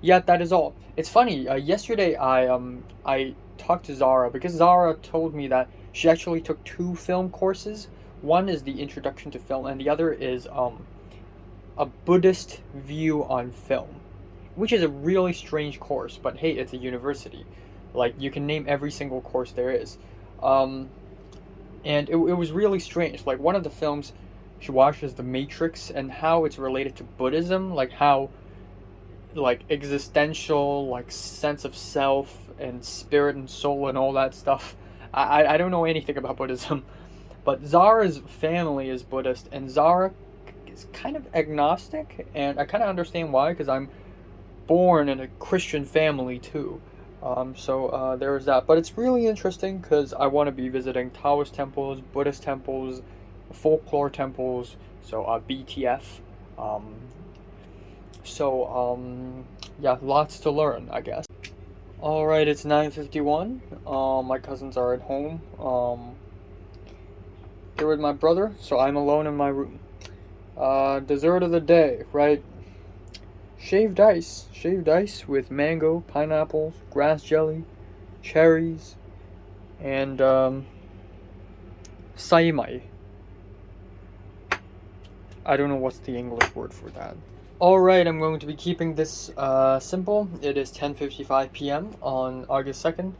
yeah, that is all. It's funny. Yesterday, I talked to Zara because Zara told me that she actually took two film courses. One is the introduction to film, and the other is a Buddhist view on film, which is a really strange course. But hey, it's a university. Like you can name every single course there is, and it was really strange. Like one of the films she watched is The Matrix, and how it's related to Buddhism, like how like existential like sense of self and spirit and soul and all that stuff. I don't know anything about Buddhism, but Zara's family is Buddhist and Zara is kind of agnostic, and I kind of understand why because I'm born in a Christian family too. So there's that, but it's really interesting because I want to be visiting Taoist temples, Buddhist temples, folklore temples. So BTF. Um, so yeah, lots to learn, I guess. All right, it's 9:51. My cousins are at home. They're with my brother, so I'm alone in my room. Dessert of the day, right? Shaved ice with mango, pineapples, grass jelly, cherries, and saimai. I don't know what's the English word for that. Alright, I'm going to be keeping this simple. It is 10:55 p.m. on August 2nd.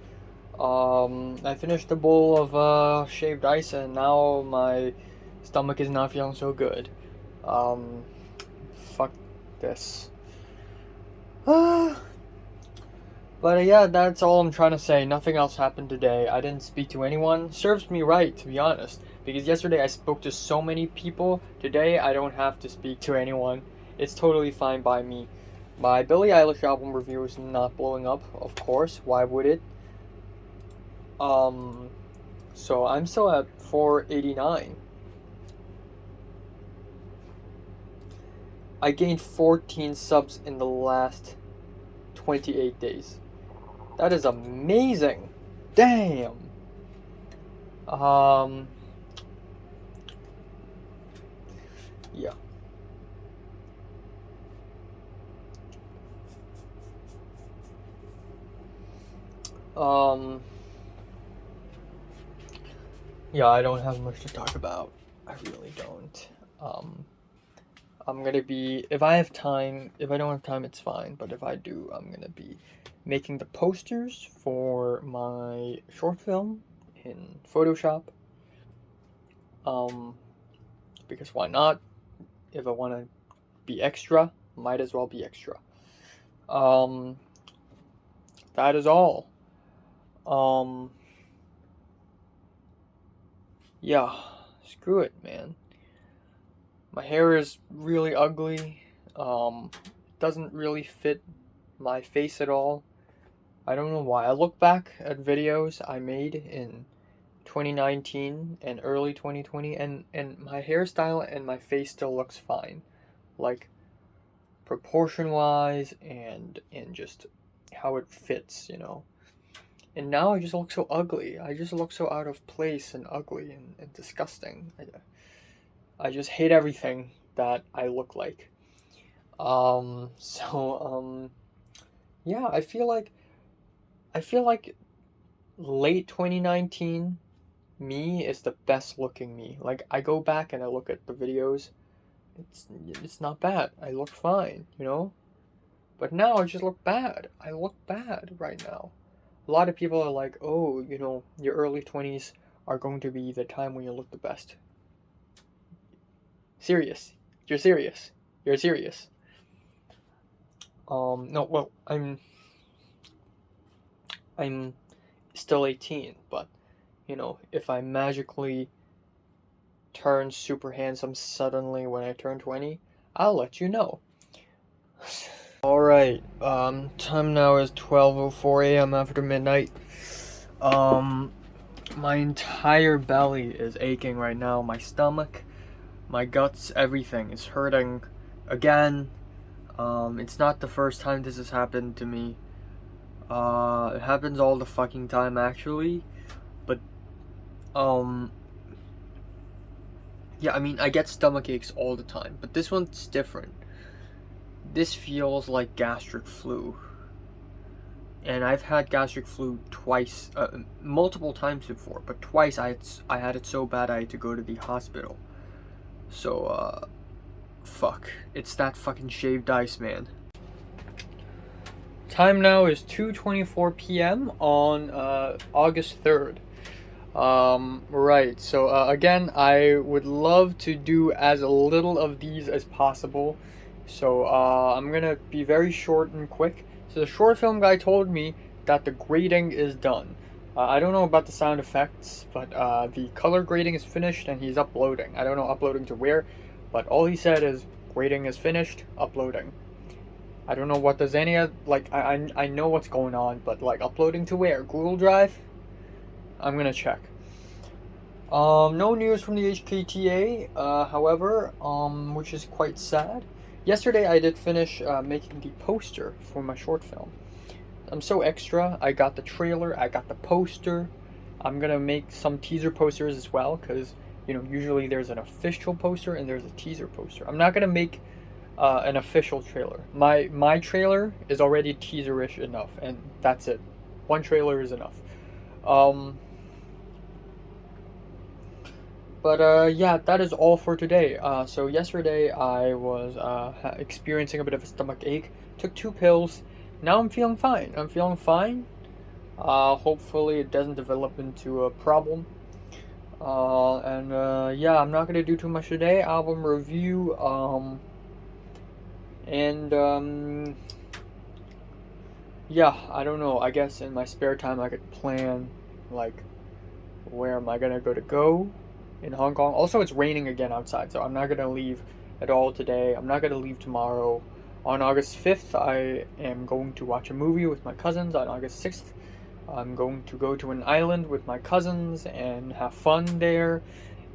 I finished a bowl of shaved ice and now my stomach is not feeling so good. Fuck this. But yeah, that's all I'm trying to say. Nothing else happened today. I didn't speak to anyone. Serves me right, to be honest. Because yesterday I spoke to so many people. Today I don't have to speak to anyone. It's totally fine by me. My Billie Eilish album review is not blowing up, of course. Why would it? So I'm still at 489. I gained 14 subs in the last 28 days. That is amazing. Damn. Yeah. Yeah, I don't have much to talk about. I really don't. I'm gonna be, if I have time, if I don't have time, it's fine. But if I do, I'm gonna be making the posters for my short film in Photoshop. Because why not? If I want to be extra, might as well be extra. Um, that is all. Yeah, screw it, man. My hair is really ugly. Doesn't really fit my face at all. I don't know why. I look back at videos I made in 2019 and early 2020, and my hairstyle and my face still looks fine. Like, proportion wise and just how it fits, you know. And now I just look so ugly. I just look so out of place and ugly and disgusting. I just hate everything that I look like. Yeah, I feel like late 2019 me is the best looking me. Like, I go back and I look at the videos. It's not bad. I look fine, you know? But now I just look bad. I look bad right now. A lot of people are like, "Oh, you know, your early 20s are going to be the time when you look the best." Serious. You're serious. You're serious. No, well, I'm still 18, but you know, if I magically turn super handsome suddenly when I turn 20, I'll let you know. Alright, time now is 12:04 a.m. after midnight. My entire belly is aching right now. My stomach, my guts, everything is hurting again. It's not the first time this has happened to me. It happens all the fucking time, actually. But, yeah, I mean, I get stomach aches all the time, but this one's different. This feels like gastric flu. And I've had gastric flu twice, multiple times before, but twice I had it so bad I had to go to the hospital. So, fuck. It's that fucking shaved ice, man. Time now is 2:24 p.m. on August 3rd. Right. So again, I would love to do as little of these as possible. So I'm gonna be very short and quick. So the short film guy told me that the grading is done. I don't know about the sound effects, but the color grading is finished and he's uploading. I don't know uploading to where, but all he said is grading is finished, uploading. I don't know what does any of, like, I know what's going on, but like uploading to where? Google Drive? I'm gonna check. No news from the HKTA, however, which is quite sad. Yesterday I did finish making the poster for my short film. I'm so extra. I got the trailer, I got the poster. I'm gonna make some teaser posters as well, because, you know, usually there's an official poster and there's a teaser poster. I'm not gonna make an official trailer. My trailer is already teaser-ish enough, and that's it. One trailer is enough. But yeah, that is all for today. So yesterday I was experiencing a bit of a stomach ache. Took 2 pills. Now I'm feeling fine. I'm feeling fine. Hopefully it doesn't develop into a problem. And yeah, I'm not gonna do too much today. Album review. Yeah, I don't know. I guess in my spare time I could plan, like, where am I gonna go in Hong Kong. Also, it's raining again outside, so I'm not gonna leave at all today. I'm not gonna leave tomorrow. On August 5th, I am going to watch a movie with my cousins. On August 6th, I'm going to go to an island with my cousins and have fun there.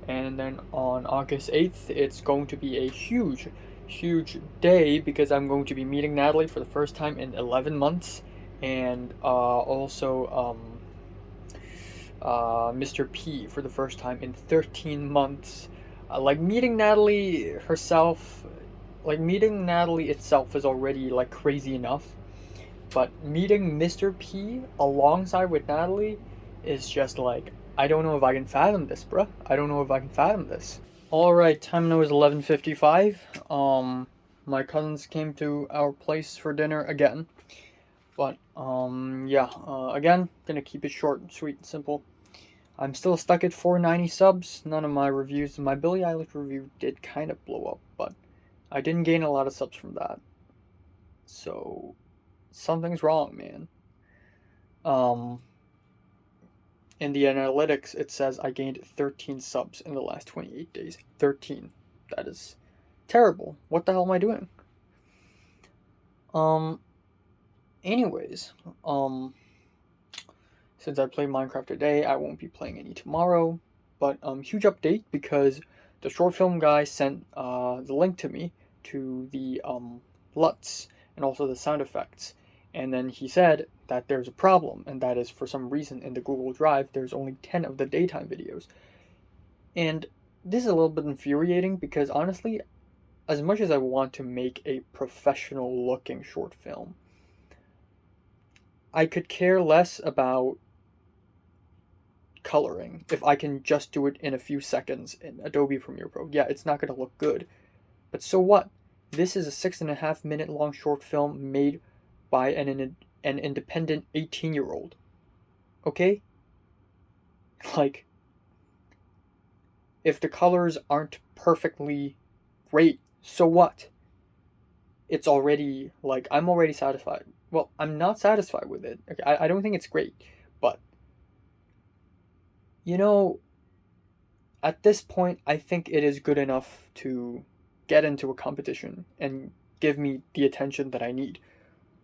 And then on August 8th, it's going to be a huge, huge day because I'm going to be meeting Natalie for the first time in 11 months. And also, Mr. P for the first time in 13 months. Like meeting Natalie herself, like meeting Natalie itself is already like crazy enough. But meeting Mr. P alongside with Natalie is just like, I don't know if I can fathom this, bruh. I don't know if I can fathom this. Alright, time now is 11:55. My cousins came to our place for dinner again. But, yeah, again, gonna keep it short, sweet, and simple. I'm still stuck at 490 subs. None of my reviews. My Billie Eilish review did kind of blow up, but I didn't gain a lot of subs from that. So, something's wrong, man. In the analytics, it says I gained 13 subs in the last 28 days. 13. That is terrible. What the hell am I doing? Anyways, since I played Minecraft today, I won't be playing any tomorrow. But huge update because the short film guy sent the link to me to the LUTs and also the sound effects. And then he said that there's a problem, and that is for some reason in the Google Drive there's only 10 of the daytime videos. And this is a little bit infuriating because honestly, as much as I want to make a professional looking short film, I could care less about coloring if I can just do it in a few seconds in Adobe Premiere Pro. Yeah, it's not going to look good, but so what? This is a 6.5 minute long short film made by an independent 18-year-old. Okay? Like, if the colors aren't perfectly great, so what? It's already, like, I'm already satisfied. Well, I'm not satisfied with it. Okay, I don't think it's great, but, you know, at this point, I think it is good enough to get into a competition and give me the attention that I need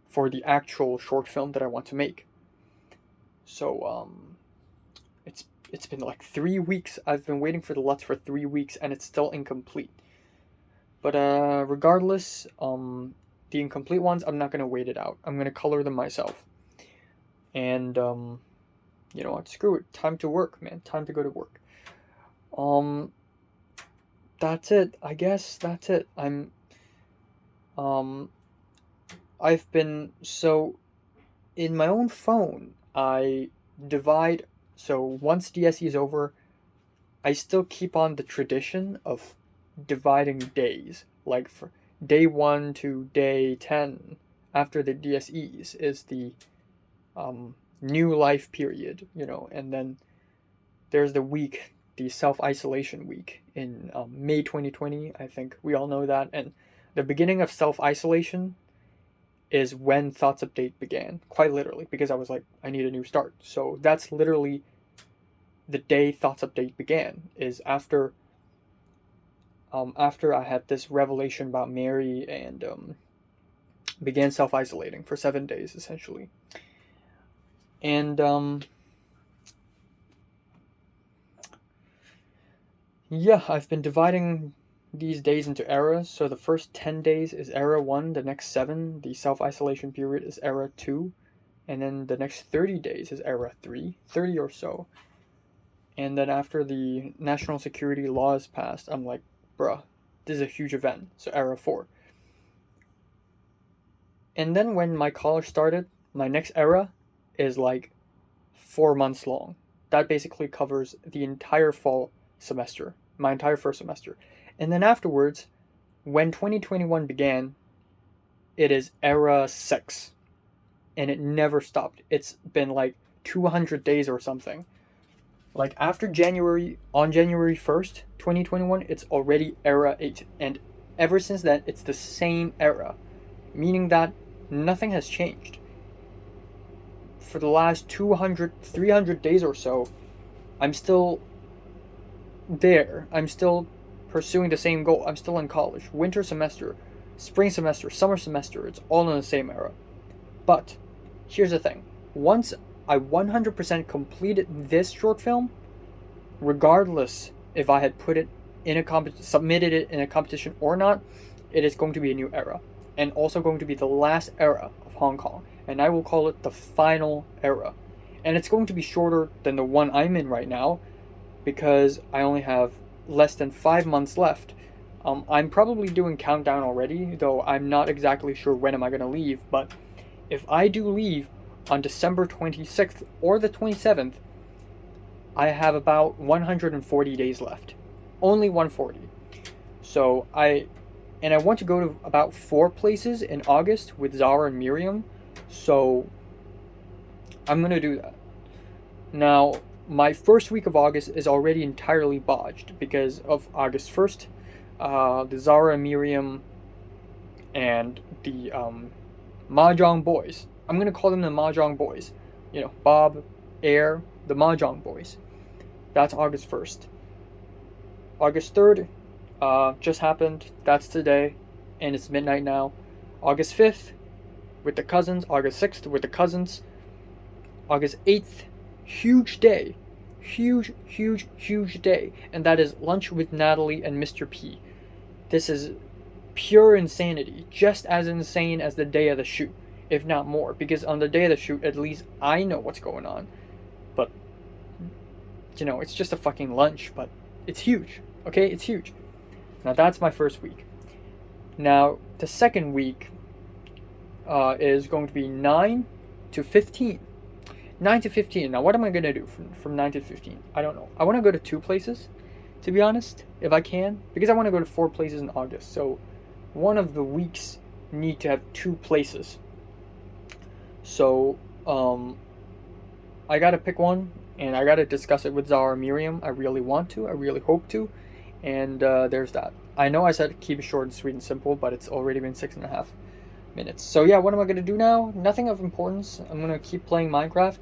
for the actual short film that I want to make. So, it's been like 3 weeks. I've been waiting for the LUTs for 3 weeks, and it's still incomplete. But regardless, the incomplete ones, I'm not gonna wait it out. I'm gonna color them myself. And you know what? Screw it. Time to work, man. Time to go to work. That's it. I guess that's it. Um, I've been so in my own phone. I divide. So once DSE is over, I still keep on the tradition of dividing days. Like for day 1 to day 10 after the DSEs is the new life period, you know, and then there's the week, the self-isolation week in May 2020. I think we all know that. And the beginning of self-isolation is when Thoughts Update began, quite literally, because I was like, I need a new start. So that's literally the day Thoughts Update began, is after I had this revelation about Mary and began self-isolating for 7 days, essentially. And yeah, I've been dividing these days into eras. So the first 10 days is era 1, the next 7, the self-isolation period, is era 2, and then the next 30 days is era 3, 30 or so. And then after the national security laws passed, I'm like, bruh, this is a huge event. So era 4. And then when my college started, my next era is like 4 months long. That basically covers the entire fall semester, my entire first semester. And then afterwards, when 2021 began, it is era 6. And it never stopped. It's been like 200 days or something. Like after January, on January 1st, 2021, it's already era 8. And ever since then, it's the same era, meaning that nothing has changed. For the last 200, 300 days or so, I'm still there. I'm still pursuing the same goal. I'm still in college. Winter semester, spring semester, summer semester, it's all in the same era. But here's the thing. Once I 100% completed this short film, regardless if I had put it in a submitted it in a competition or not, it is going to be a new era, and also going to be the last era of Hong Kong, and I will call it the final era. And it's going to be shorter than the one I'm in right now, because I only have less than 5 months left. I'm probably doing countdown already, though I'm not exactly sure when am I going to leave, but if I do leave on December 26th or the 27th, I have about 140 days left. Only 140. So I want to go to about 4 places in August with Zara and Miriam, so I'm going to do that. Now, my first week of August is already entirely botched because of August 1st. The Zara, Miriam, and the Mahjong Boys. I'm going to call them the Mahjong Boys. You know, Bob, Air, the Mahjong Boys. That's August 1st. August 3rd just happened. That's today, and it's midnight now. August 5th with the cousins. August 6th with the cousins. August 8th, huge day. Huge, huge, huge day. And that is lunch with Natalie and Mr. P. This is pure insanity. Just as insane as the day of the shoot, if not more. Because on the day of the shoot, at least I know what's going on. But, you know, it's just a fucking lunch, but it's huge. Okay, it's huge. Now that's my first week. Now the second week is going to be 9 to 15. 9 to 15. Now what am I going to do from 9 to 15? I don't know. I want to go to 2 places, to be honest, if I can, because I want to go to 4 places in August. So one of the weeks need to have 2 places. So I gotta pick one, and I gotta discuss it with Zara and Miriam. I really want to. I really hope to. And there's that. I know I said keep it short and sweet and simple, but it's already been 6.5 minutes. So yeah, what am I gonna do now? Nothing of importance. I'm gonna keep playing Minecraft.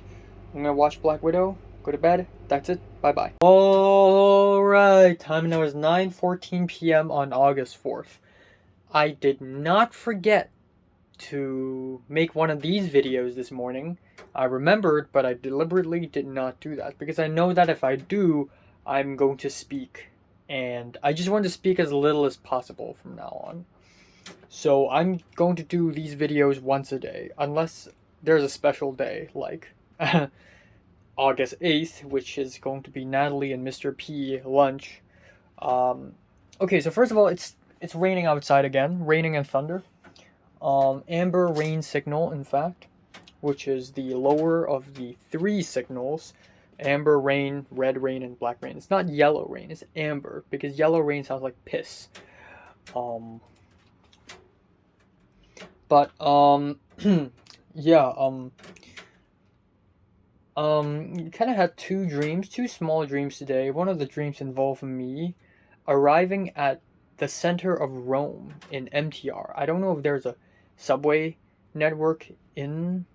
I'm gonna watch Black Widow. Go to bed. That's it. Bye bye. Alright, time now is 9:14 p.m. on August 4th. I did not forget to make one of these videos this morning. I remembered, but I deliberately did not do that because I know that if I do, I'm going to speak, and I just want to speak as little as possible from now on. So I'm going to do these videos once a day, unless there's a special day like August 8th, which is going to be Natalie and Mr. P lunch. Okay, so first of all, it's raining outside again, raining and thunder. Amber rain signal, in fact, which is the lower of the 3 signals: amber rain, red rain, and black rain. It's not yellow rain, it's amber, because yellow rain sounds like piss. But yeah, kind of had 2 dreams, 2 small dreams today. One of the dreams involved me arriving at the center of Rome in MTR. I don't know if there's a subway network in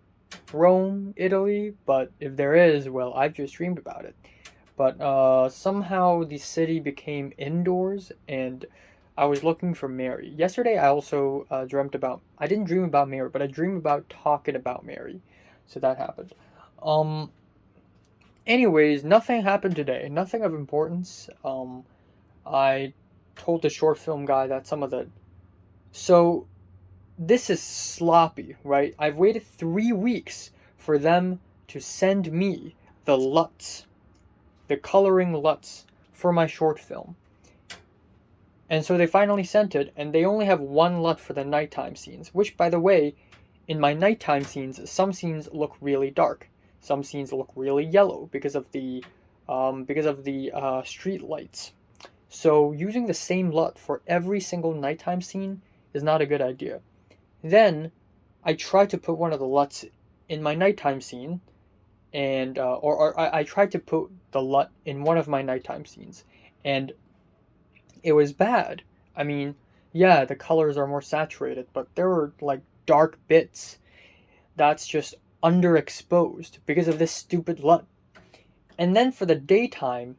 Rome, Italy, but if there is, well, I've just dreamed about it. But somehow the city became indoors, and I was looking for Mary. Yesterday I also dreamt about, I didn't dream about Mary, but I dreamed about talking about Mary. So that happened. Anyways, nothing happened today. Nothing of importance. I told the short film guy that some of the... So, this is sloppy, right? I've waited 3 weeks for them to send me the LUTs, the coloring LUTs for my short film. And so they finally sent it, and they only have 1 LUT for the nighttime scenes, which, by the way, in my nighttime scenes, some scenes look really dark. Some scenes look really yellow because of the street lights. So using the same LUT for every single nighttime scene is not a good idea. Then I tried to put one of the LUTs in my nighttime scene, and I tried to put the LUT in one of my nighttime scenes, and it was bad. I mean, yeah, the colors are more saturated, but there were like dark bits that's just underexposed because of this stupid LUT. And then for the daytime,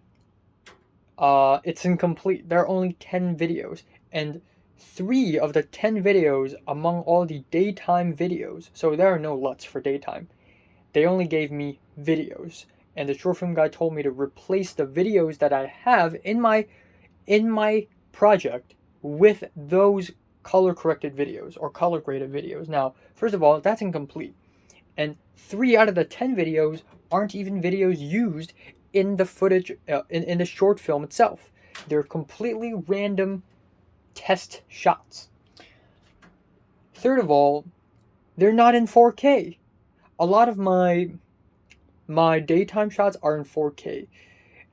it's incomplete. There are only 10 videos, and 3 of the 10 videos among all the daytime videos, so there are no LUTs for daytime. They only gave me videos, and the short film guy told me to replace the videos that I have in my project with those color corrected videos or color graded videos. Now, first of all, that's incomplete. And 3 out of the 10 videos aren't even videos used in the footage, in the short film itself. They're completely random test shots. Third of all, they're not in 4K. A lot of my daytime shots are in 4K.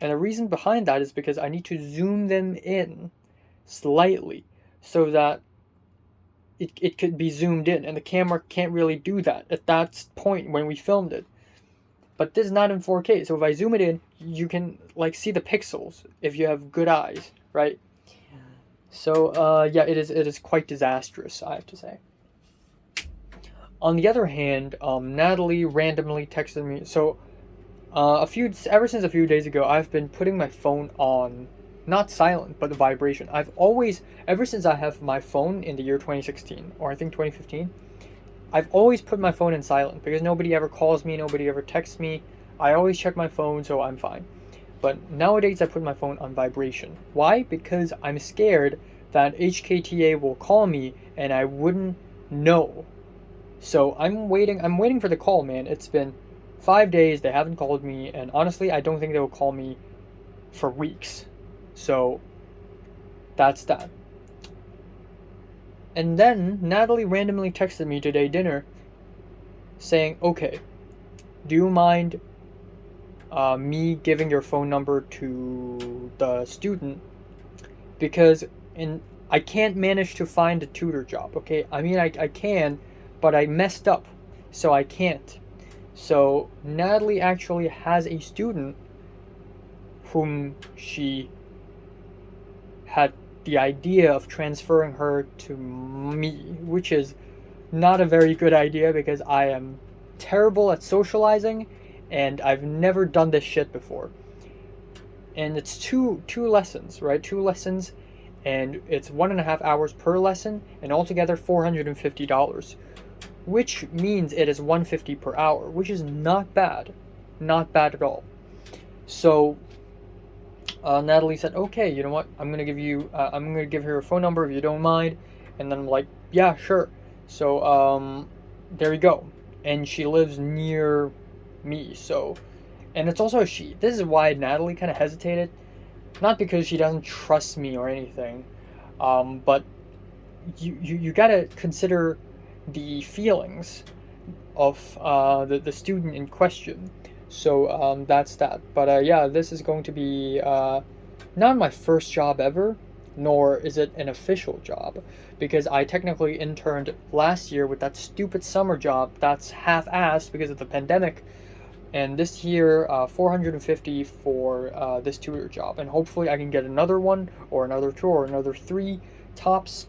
And the reason behind that is because I need to zoom them in slightly so that it could be zoomed in, and the camera can't really do that at that point when we filmed it. But this is not in 4K, so if I zoom it in, you can like see the pixels if you have good eyes, right? So yeah, it is quite disastrous, I have to say. On the other hand, Natalie randomly texted me. So ever since a few days ago, I've been putting my phone on, not silent, but the vibration. I've always, ever since I have my phone in the year 2016, or I think 2015, I've always put my phone in silent because nobody ever calls me, nobody ever texts me. I always check my phone, so I'm fine. But nowadays I put my phone on vibration. Why? Because I'm scared that HKTA will call me and I wouldn't know. So I'm waiting for the call, man. It's been 5 days, they haven't called me, and honestly, I don't think they will call me for weeks. So that's that. And then Natalie randomly texted me today dinner saying, okay, do you mind me giving your phone number to the student? Because I can't manage to find a tutor job, okay? I mean, I can, but I messed up, so I can't. So Natalie actually has a student whom she had the idea of transferring her to me, which is not a very good idea because I am terrible at socializing and I've never done this shit before. And it's two lessons, right? Two lessons, and it's 1.5 hours per lesson, and altogether $450, which means it is $150 per hour, which is not bad, not bad at all. So Natalie said, okay, you know what? I'm gonna give her a phone number if you don't mind. And then I'm like, yeah, sure. So there you go. And she lives near me, so, and it's also a she. This is why Natalie kind of hesitated, not because she doesn't trust me or anything, but you gotta consider the feelings of the student in question. So that's that. But yeah, this is going to be not my first job ever, nor is it an official job, because I technically interned last year with that stupid summer job that's half-assed because of the pandemic. And this year, 450 for this tutor job, and hopefully I can get another one, or another two, or another three tops.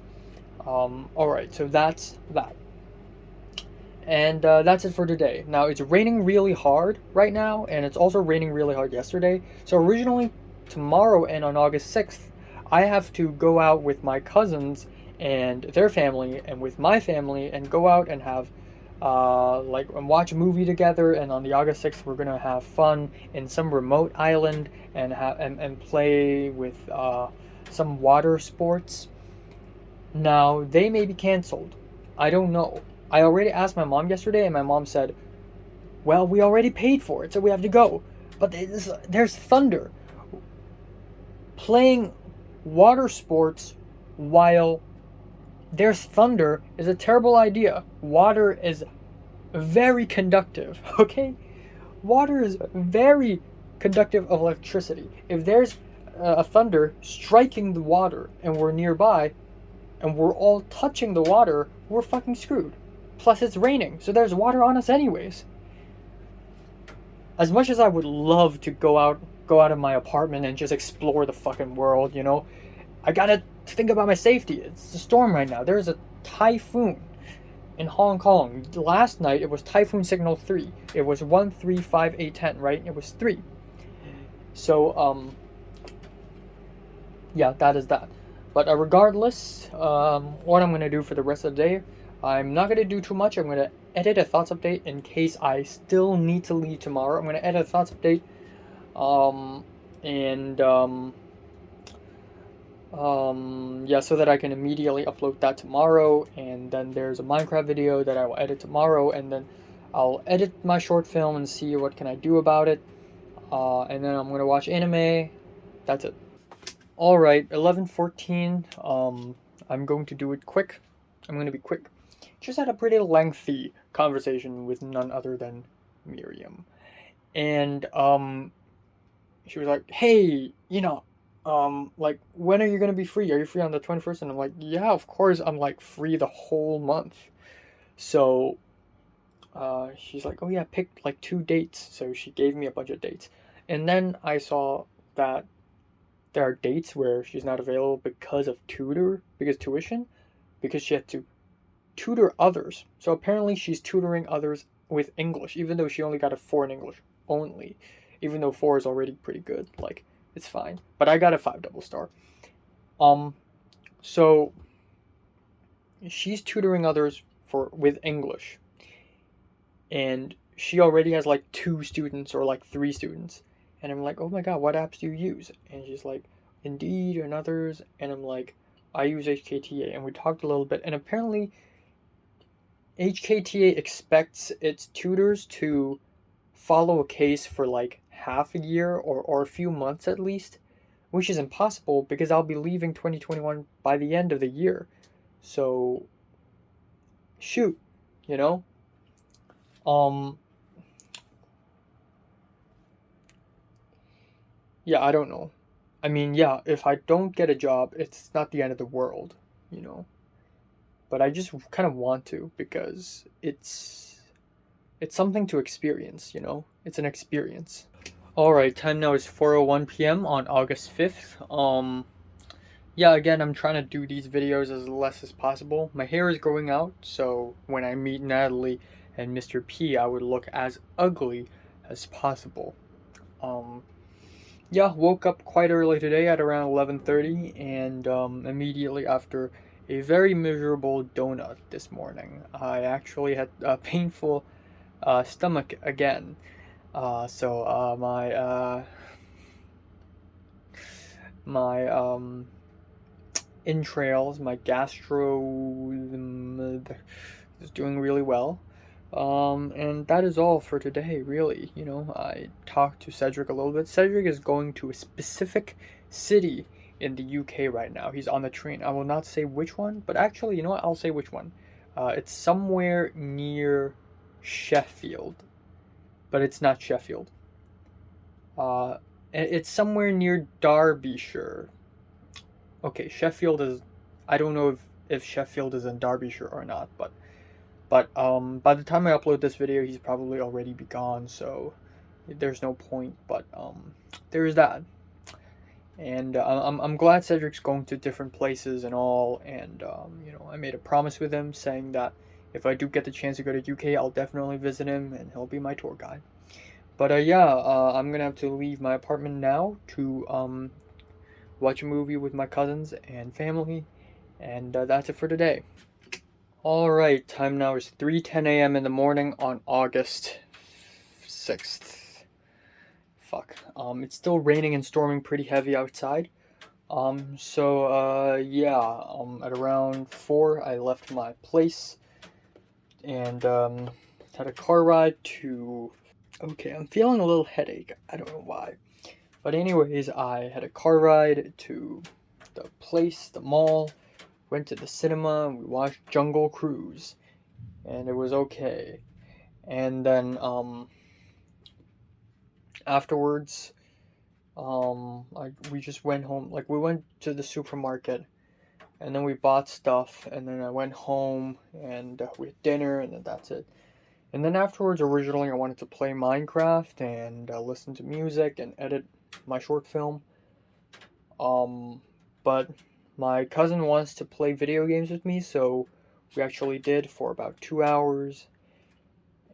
All right, so that's that. And that's it for today. Now, it's raining really hard right now, and it's also raining really hard yesterday. So originally, tomorrow and on August 6th, I have to go out with my cousins and their family, and with my family, and go out and have and watch a movie together. And on the August 6th, we're gonna have fun in some remote island and play with some water sports. Now, they may be canceled. I don't know. I already asked my mom yesterday, and my mom said, well, we already paid for it, so we have to go. But there's thunder. Playing water sports while there's thunder is a terrible idea. Water is very conductive, okay? Water is very conductive of electricity. If there's a thunder striking the water and we're nearby and we're all touching the water, we're fucking screwed. Plus it's raining, so there's water on us anyways. As much as I would love to go out of my apartment and just explore the fucking world, you know, I gotta think about my safety. It's a storm right now. There's a typhoon in Hong Kong. Last night it was typhoon signal 3. It was 135/810, right? It was 3. So yeah, that is that. But regardless, what I'm gonna do for the rest of the day, I'm not gonna do too much. I'm gonna edit a thoughts update in case I still need to leave tomorrow. I'm gonna edit a thoughts update, yeah, so that I can immediately upload that tomorrow. And then there's a Minecraft video that I will edit tomorrow, and then I'll edit my short film and see what can I do about it. And then I'm gonna watch anime. That's it. All right, 11:14. I'm going to do it quick. I'm going to be quick. Just had a pretty lengthy conversation with none other than Miriam, and she was like, "Hey, you know, like, when are you gonna be free? Are you free on the 21st?" And I'm like, "Yeah, of course. I'm like free the whole month." So, she's like, "Oh yeah, pick like 2 dates." So she gave me a bunch of dates, and then I saw that there are dates where she's not available because of tuition, because she had to tutor others. So apparently she's tutoring others with English, even though she only got a 4 in English only, even though 4 is already pretty good. Like, it's fine. But I got a 5 double star. So she's tutoring others with English, and she already has like 2 students or like 3 students. And I'm like, oh my god, what apps do you use? And she's like, Indeed and others. And I'm like, I use HKTA. And we talked a little bit. And apparently, HKTA expects its tutors to follow a case for like half a year or a few months at least which is impossible because I'll be leaving 2021 by the end of the year. So, shoot, you know? Yeah, I don't know. I mean, yeah, if I don't get a job, it's not the end of the world, you know? But I just kind of want to because it's something to experience, you know? It's an experience. All right, time now is 4:01 p.m. on August 5th. Yeah, again, I'm trying to do these videos as less as possible. My hair is growing out, so when I meet Natalie and Mr. P, I would look as ugly as possible. Yeah, woke up quite early today at around 11:30, and immediately after a very miserable donut this morning, I actually had a painful stomach again. So my entrails, my gastro is doing really well. And that is all for today, really. You know, I talked to Cedric a little bit. Cedric is going to a specific city in the UK right now. He's on the train. I will not say which one, but actually, you know what? I'll say which one. It's somewhere near Sheffield, but it's not Sheffield. It's somewhere near Derbyshire. Okay, Sheffield is. I don't know if Sheffield is in Derbyshire or not, but by the time I upload this video, he's probably already be gone, so there's no point. But there's that, and I'm glad Cedric's going to different places and all, and you know, I made a promise with him saying that if I do get the chance to go to UK, I'll definitely visit him, and he'll be my tour guide. But yeah, I'm gonna have to leave my apartment now to watch a movie with my cousins and family, and that's it for today. Alright, time now is 3:10 a.m. in the morning on August 6th. Fuck. It's still raining and storming pretty heavy outside. Yeah, at around 4, I left my place and, had a car ride to... Okay, I'm feeling a little headache. I don't know why. But anyways, I had a car ride to the place, the mall, went to the cinema, and we watched Jungle Cruise, and it was okay. And then afterwards, we just went home. Like, we went to the supermarket, and then we bought stuff, and then I went home, and we had dinner, and then that's it. And then afterwards, originally I wanted to play Minecraft and listen to music and edit my short film. But my cousin wants to play video games with me, so we actually did for about 2 hours.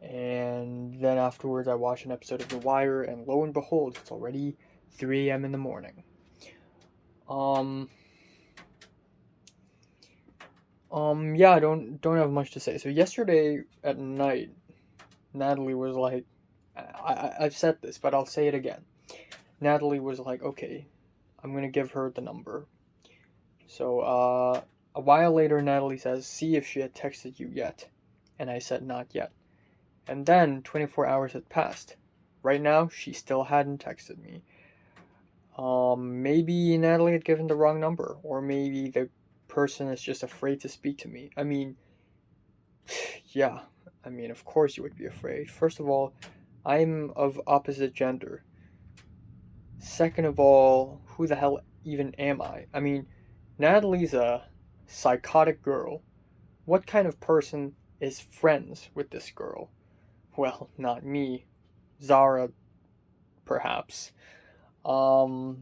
And then afterwards, I watched an episode of The Wire, and lo and behold, it's already 3 a.m. in the morning. Yeah, I don't have much to say. So yesterday at night, Natalie was like, I've said this, but I'll say it again. Natalie was like, okay, I'm gonna give her the number. So, a while later, Natalie says, see if she had texted you yet. And I said, not yet. And then 24 hours had passed. Right now, she still hadn't texted me. Maybe Natalie had given the wrong number, or maybe the person is just afraid to speak to me. I mean, yeah, of course you would be afraid. First of all, I'm of opposite gender. Second of all, who the hell even am I? I mean, Natalie's a psychotic girl. What kind of person is friends with this girl? Well, not me. Zara, perhaps. Yeah,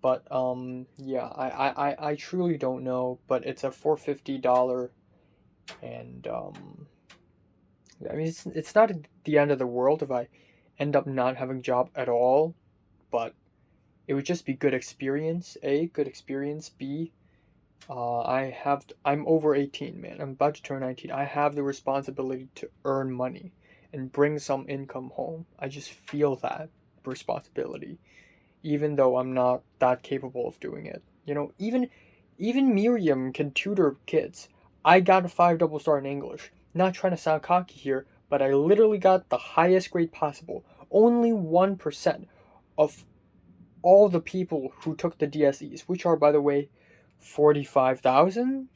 I truly don't know, but it's a $450, and, it's not the end of the world if I end up not having a job at all, but it would just be good experience. A, good experience. B, I'm over 18, man. I'm about to turn 19. I have the responsibility to earn money and bring some income home. I just feel that responsibility, even though I'm not that capable of doing it. You know, even Miriam can tutor kids. I got a 5 double star in English. Not trying to sound cocky here, but I literally got the highest grade possible. Only 1% of all the people who took the DSEs, which are, by the way, 45,000,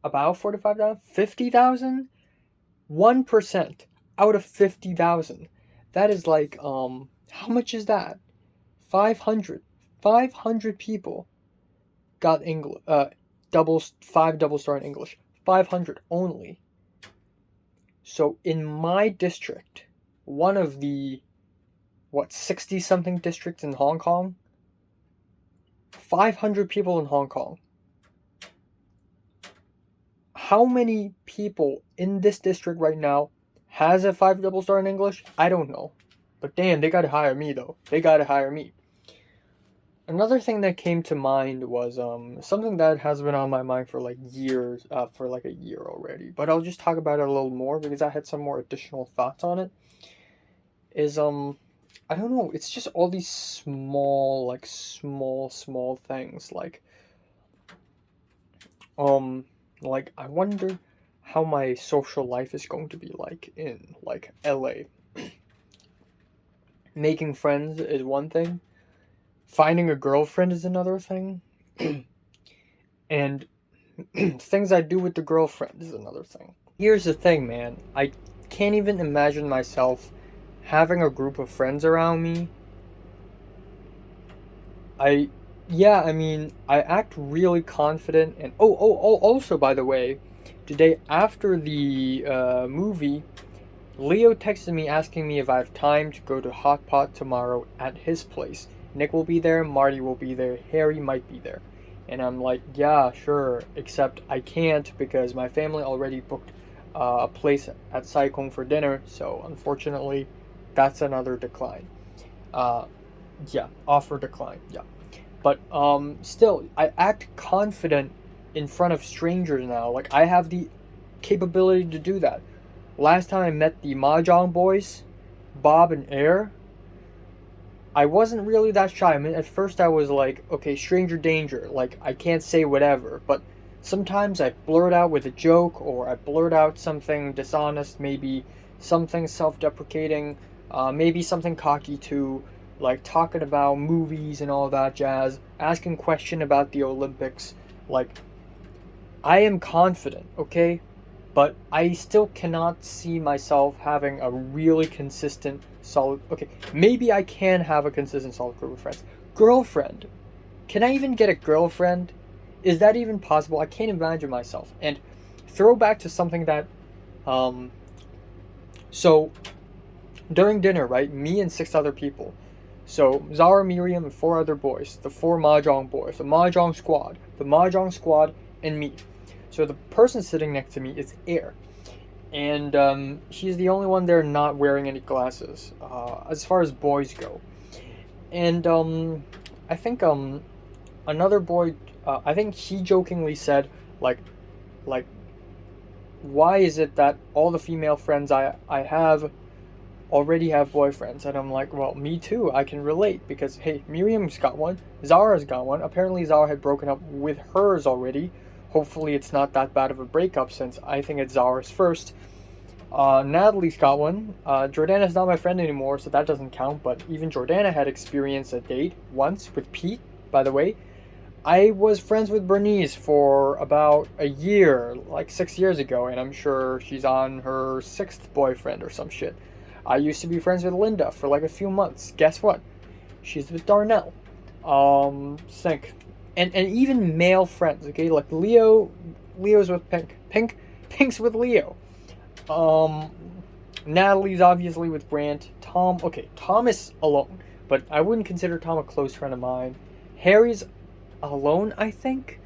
about 45,000, 50,000, 1% out of 50,000. That is like, how much is that? 500 people got English, 5 double star in English. 500 only. So in my district, one of the 60 something districts in Hong Kong, 500 people in Hong Kong. How many people in this district right now has a 5 double star in English? I don't know. But damn, they gotta hire me though. They gotta hire me. Another thing that came to mind was something that has been on my mind for like years, for like a year already. But I'll just talk about it a little more because I had some more additional thoughts on it. Is I don't know, it's just all these small things like I wonder how my social life is going to be like in like LA. Making friends is one thing. Finding a girlfriend is another thing. And things I do with the girlfriend is another thing. Here's the thing, man. I can't even imagine myself having a group of friends around me. I act really confident, and also, by the way, today after the movie, Leo texted me asking me if I have time to go to Hot Pot tomorrow at his place. Nick will be there, Marty will be there, Harry might be there. And I'm like, yeah, sure, except I can't because my family already booked a place at Sai Kung for dinner, so unfortunately, that's another decline. Offer decline, yeah. But still, I act confident in front of strangers now. Like, I have the capability to do that. Last time I met the Mahjong Boys, Bob and Air, I wasn't really that shy. I mean, at first I was like, okay, stranger danger. Like, I can't say whatever. But sometimes I blurt out with a joke, or I blurt out something dishonest, maybe something self-deprecating, maybe something cocky too, like talking about movies and all that jazz, asking question about the Olympics. Like, I am confident, okay? But I still cannot see myself having a really consistent, solid... Okay, maybe I can have a consistent, solid group of friends. Girlfriend. Can I even get a girlfriend? Is that even possible? I can't imagine myself. And throw back to something that... So, during dinner, right? Me and 6 other people. So, Zara, Miriam, and 4 other boys. The 4 Mahjong boys. The Mahjong squad. The Mahjong squad, and me. So the person sitting next to me is Air. And he's the only one there not wearing any glasses, as far as boys go. And I think another boy, I think he jokingly said, like, why is it that all the female friends I have already have boyfriends? And I'm like, well, me too, I can relate, because, hey, Miriam's got one, Zara's got one, apparently Zara had broken up with hers already. Hopefully it's not that bad of a breakup, since I think it's Zara's first. Natalie's got one. Jordana's not my friend anymore, so that doesn't count, but even Jordana had experienced a date once with Pete, by the way. I was friends with Bernice for about a year, like 6 years ago, and I'm sure she's on her 6th boyfriend or some shit. I used to be friends with Linda for like a few months. Guess what? She's with Darnell. Think. And even male friends, okay? Like Leo's with Pink's with Leo. Natalie's obviously with Grant. Tom is alone, but I wouldn't consider Tom a close friend of mine. Harry's alone, I think.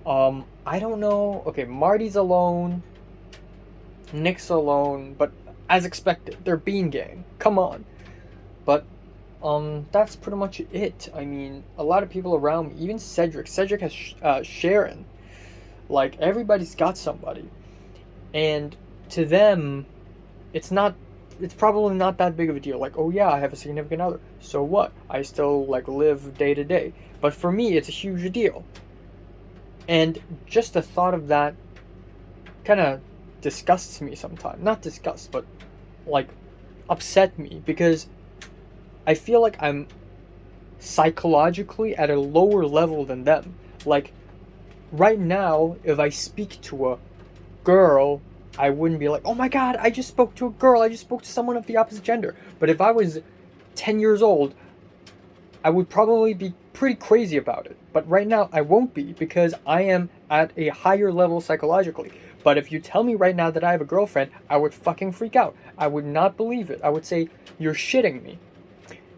I don't know. Okay, Marty's alone. Nick's alone, but as expected, they're Bean Gang. Come on. But that's pretty much it. I mean, a lot of people around me, even Cedric has Sharon. Like, everybody's got somebody. And to them, it's probably not that big of a deal. Like, oh yeah, I have a significant other. So what? I still, like, live day to day. But for me, it's a huge deal. And just the thought of that kind of disgusts me sometimes. Not disgust, but, like, upset me. Because I feel like I'm psychologically at a lower level than them. Like, right now, if I speak to a girl, I wouldn't be like, oh my god, I just spoke to a girl, I just spoke to someone of the opposite gender. But if I was 10 years old, I would probably be pretty crazy about it. But right now, I won't be because I am at a higher level psychologically. But if you tell me right now that I have a girlfriend, I would fucking freak out. I would not believe it. I would say, you're shitting me.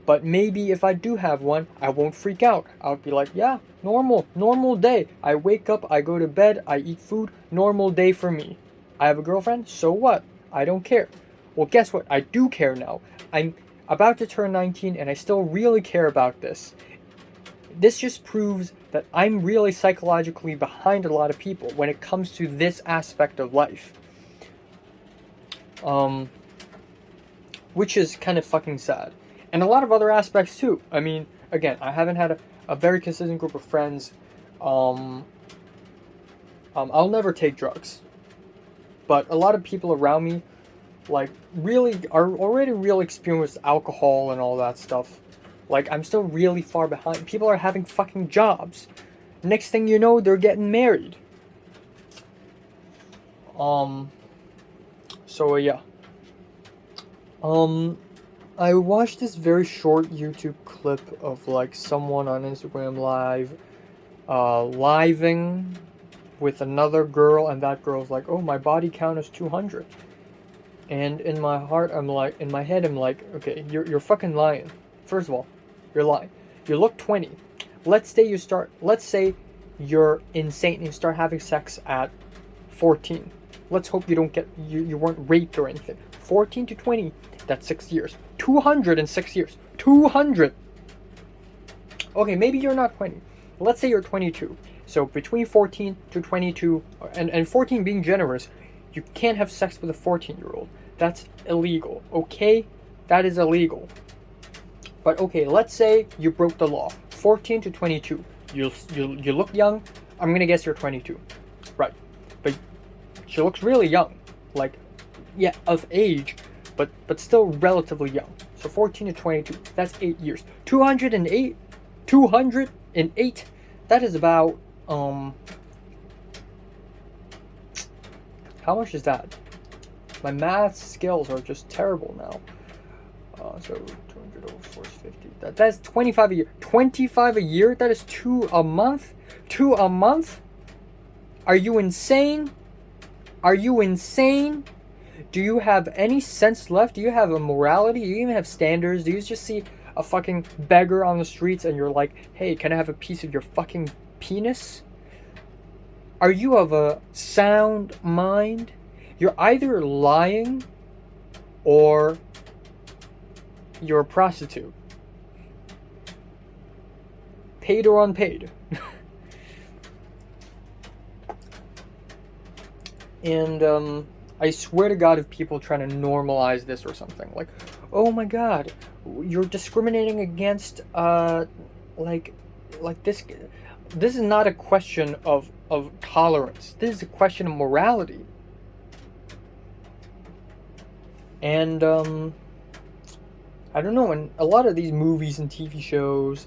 But maybe if I do have one, I won't freak out. I'll be like, yeah, normal day. I wake up, I go to bed, I eat food, normal day for me. I have a girlfriend, so what? I don't care. Well, guess what? I do care now. I'm about to turn 19 and I still really care about this. This just proves that I'm really psychologically behind a lot of people when it comes to this aspect of life. Which is kind of fucking sad. And a lot of other aspects too. I mean, again, I haven't had a very consistent group of friends. I'll never take drugs. But a lot of people around me, like, really are already real experienced with alcohol and all that stuff. Like, I'm still really far behind. People are having fucking jobs. Next thing you know, they're getting married. So yeah. I watched this very short YouTube clip of like someone on Instagram Live, living with another girl, and that girl's like, "Oh, my body count is 200." And in my heart, I'm like, in my head, I'm like, okay, you're fucking lying. First of all, you're lying. You look 20. Let's say you're insane and you start having sex at 14. Let's hope you don't get, you weren't raped or anything. 14 to 20, that's 6 years. 200 in 6 years. 200! Okay, maybe you're not 20. Let's say you're 22. So between 14 to 22, and 14 being generous, you can't have sex with a 14-year-old. That's illegal, okay? That is illegal. But okay, let's say you broke the law. 14 to 22. You look young. I'm gonna guess you're 22. Right. But she looks really young. Like, yeah, of age, but still relatively young. So 14 to 22. That's 8 years. 208. 208. That is about, how much is that? My math skills are just terrible now. So 200 over 4 is 50. That's 25 a year. 25 a year? That is 2 a month? 2 a month? Are you insane? Are you insane? Do you have any sense left? Do you have a morality? Do you even have standards? Do you just see a fucking beggar on the streets and you're like, hey, can I have a piece of your fucking penis? Are you of a sound mind? You're either lying or you're a prostitute. Paid or unpaid. And I swear to God, if people try to normalize this or something, like, oh my God, you're discriminating against like this. This is not a question of tolerance. This is a question of morality. And I don't know, and a lot of these movies and TV shows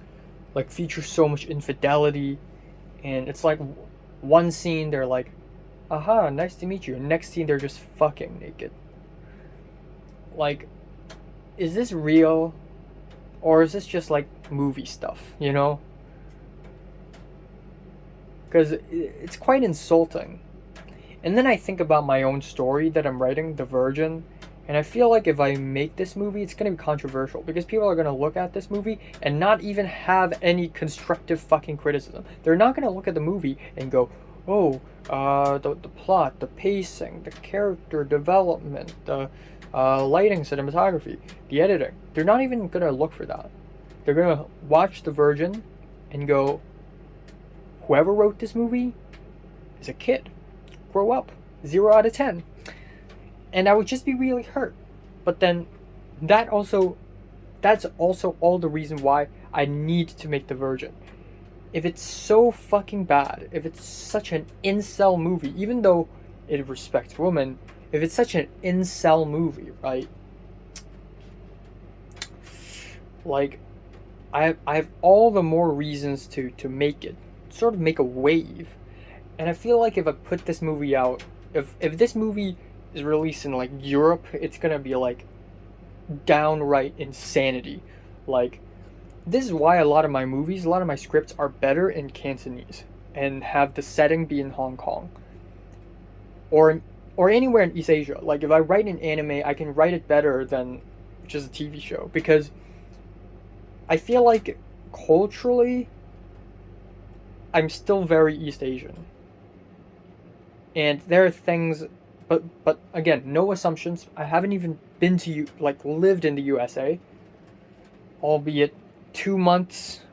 like feature so much infidelity, and it's like one scene they're like, aha, nice to meet you, and next scene they're just fucking naked. Like, is this real, or is this just like movie stuff, you know? Because it's quite insulting. And then I think about my own story that I'm writing, The Virgin, and I feel like if I make this movie, it's going to be controversial because people are going to look at this movie and not even have any constructive fucking criticism. They're not going to look at the movie and go, oh, the plot, the pacing, the character development, the lighting, cinematography, the editing. They're not even going to look for that. They're going to watch The Virgin and go, whoever wrote this movie is a kid. Grow up. 0 out of 10. And I would just be really hurt. But then that's also all the reason why I need to make The Virgin. If it's so fucking bad, if it's such an incel movie, even though it respects women, if it's such an incel movie, right? Like, I have all the more reasons to make it, sort of make a wave. And I feel like if I put this movie out, if this movie is released in like Europe, it's gonna be like downright insanity. Like, this is why a lot of my movies, a lot of my scripts are better in Cantonese and have the setting be in Hong Kong or or anywhere in East Asia. Like, if I write an anime, I can write it better than just a TV show because I feel like culturally I'm still very East Asian. And there are things, but again, no assumptions. I haven't even been to like lived in the USA, albeit 2 months.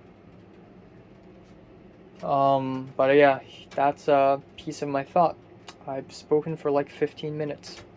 But yeah, that's a piece of my thought. I've spoken for like 15 minutes.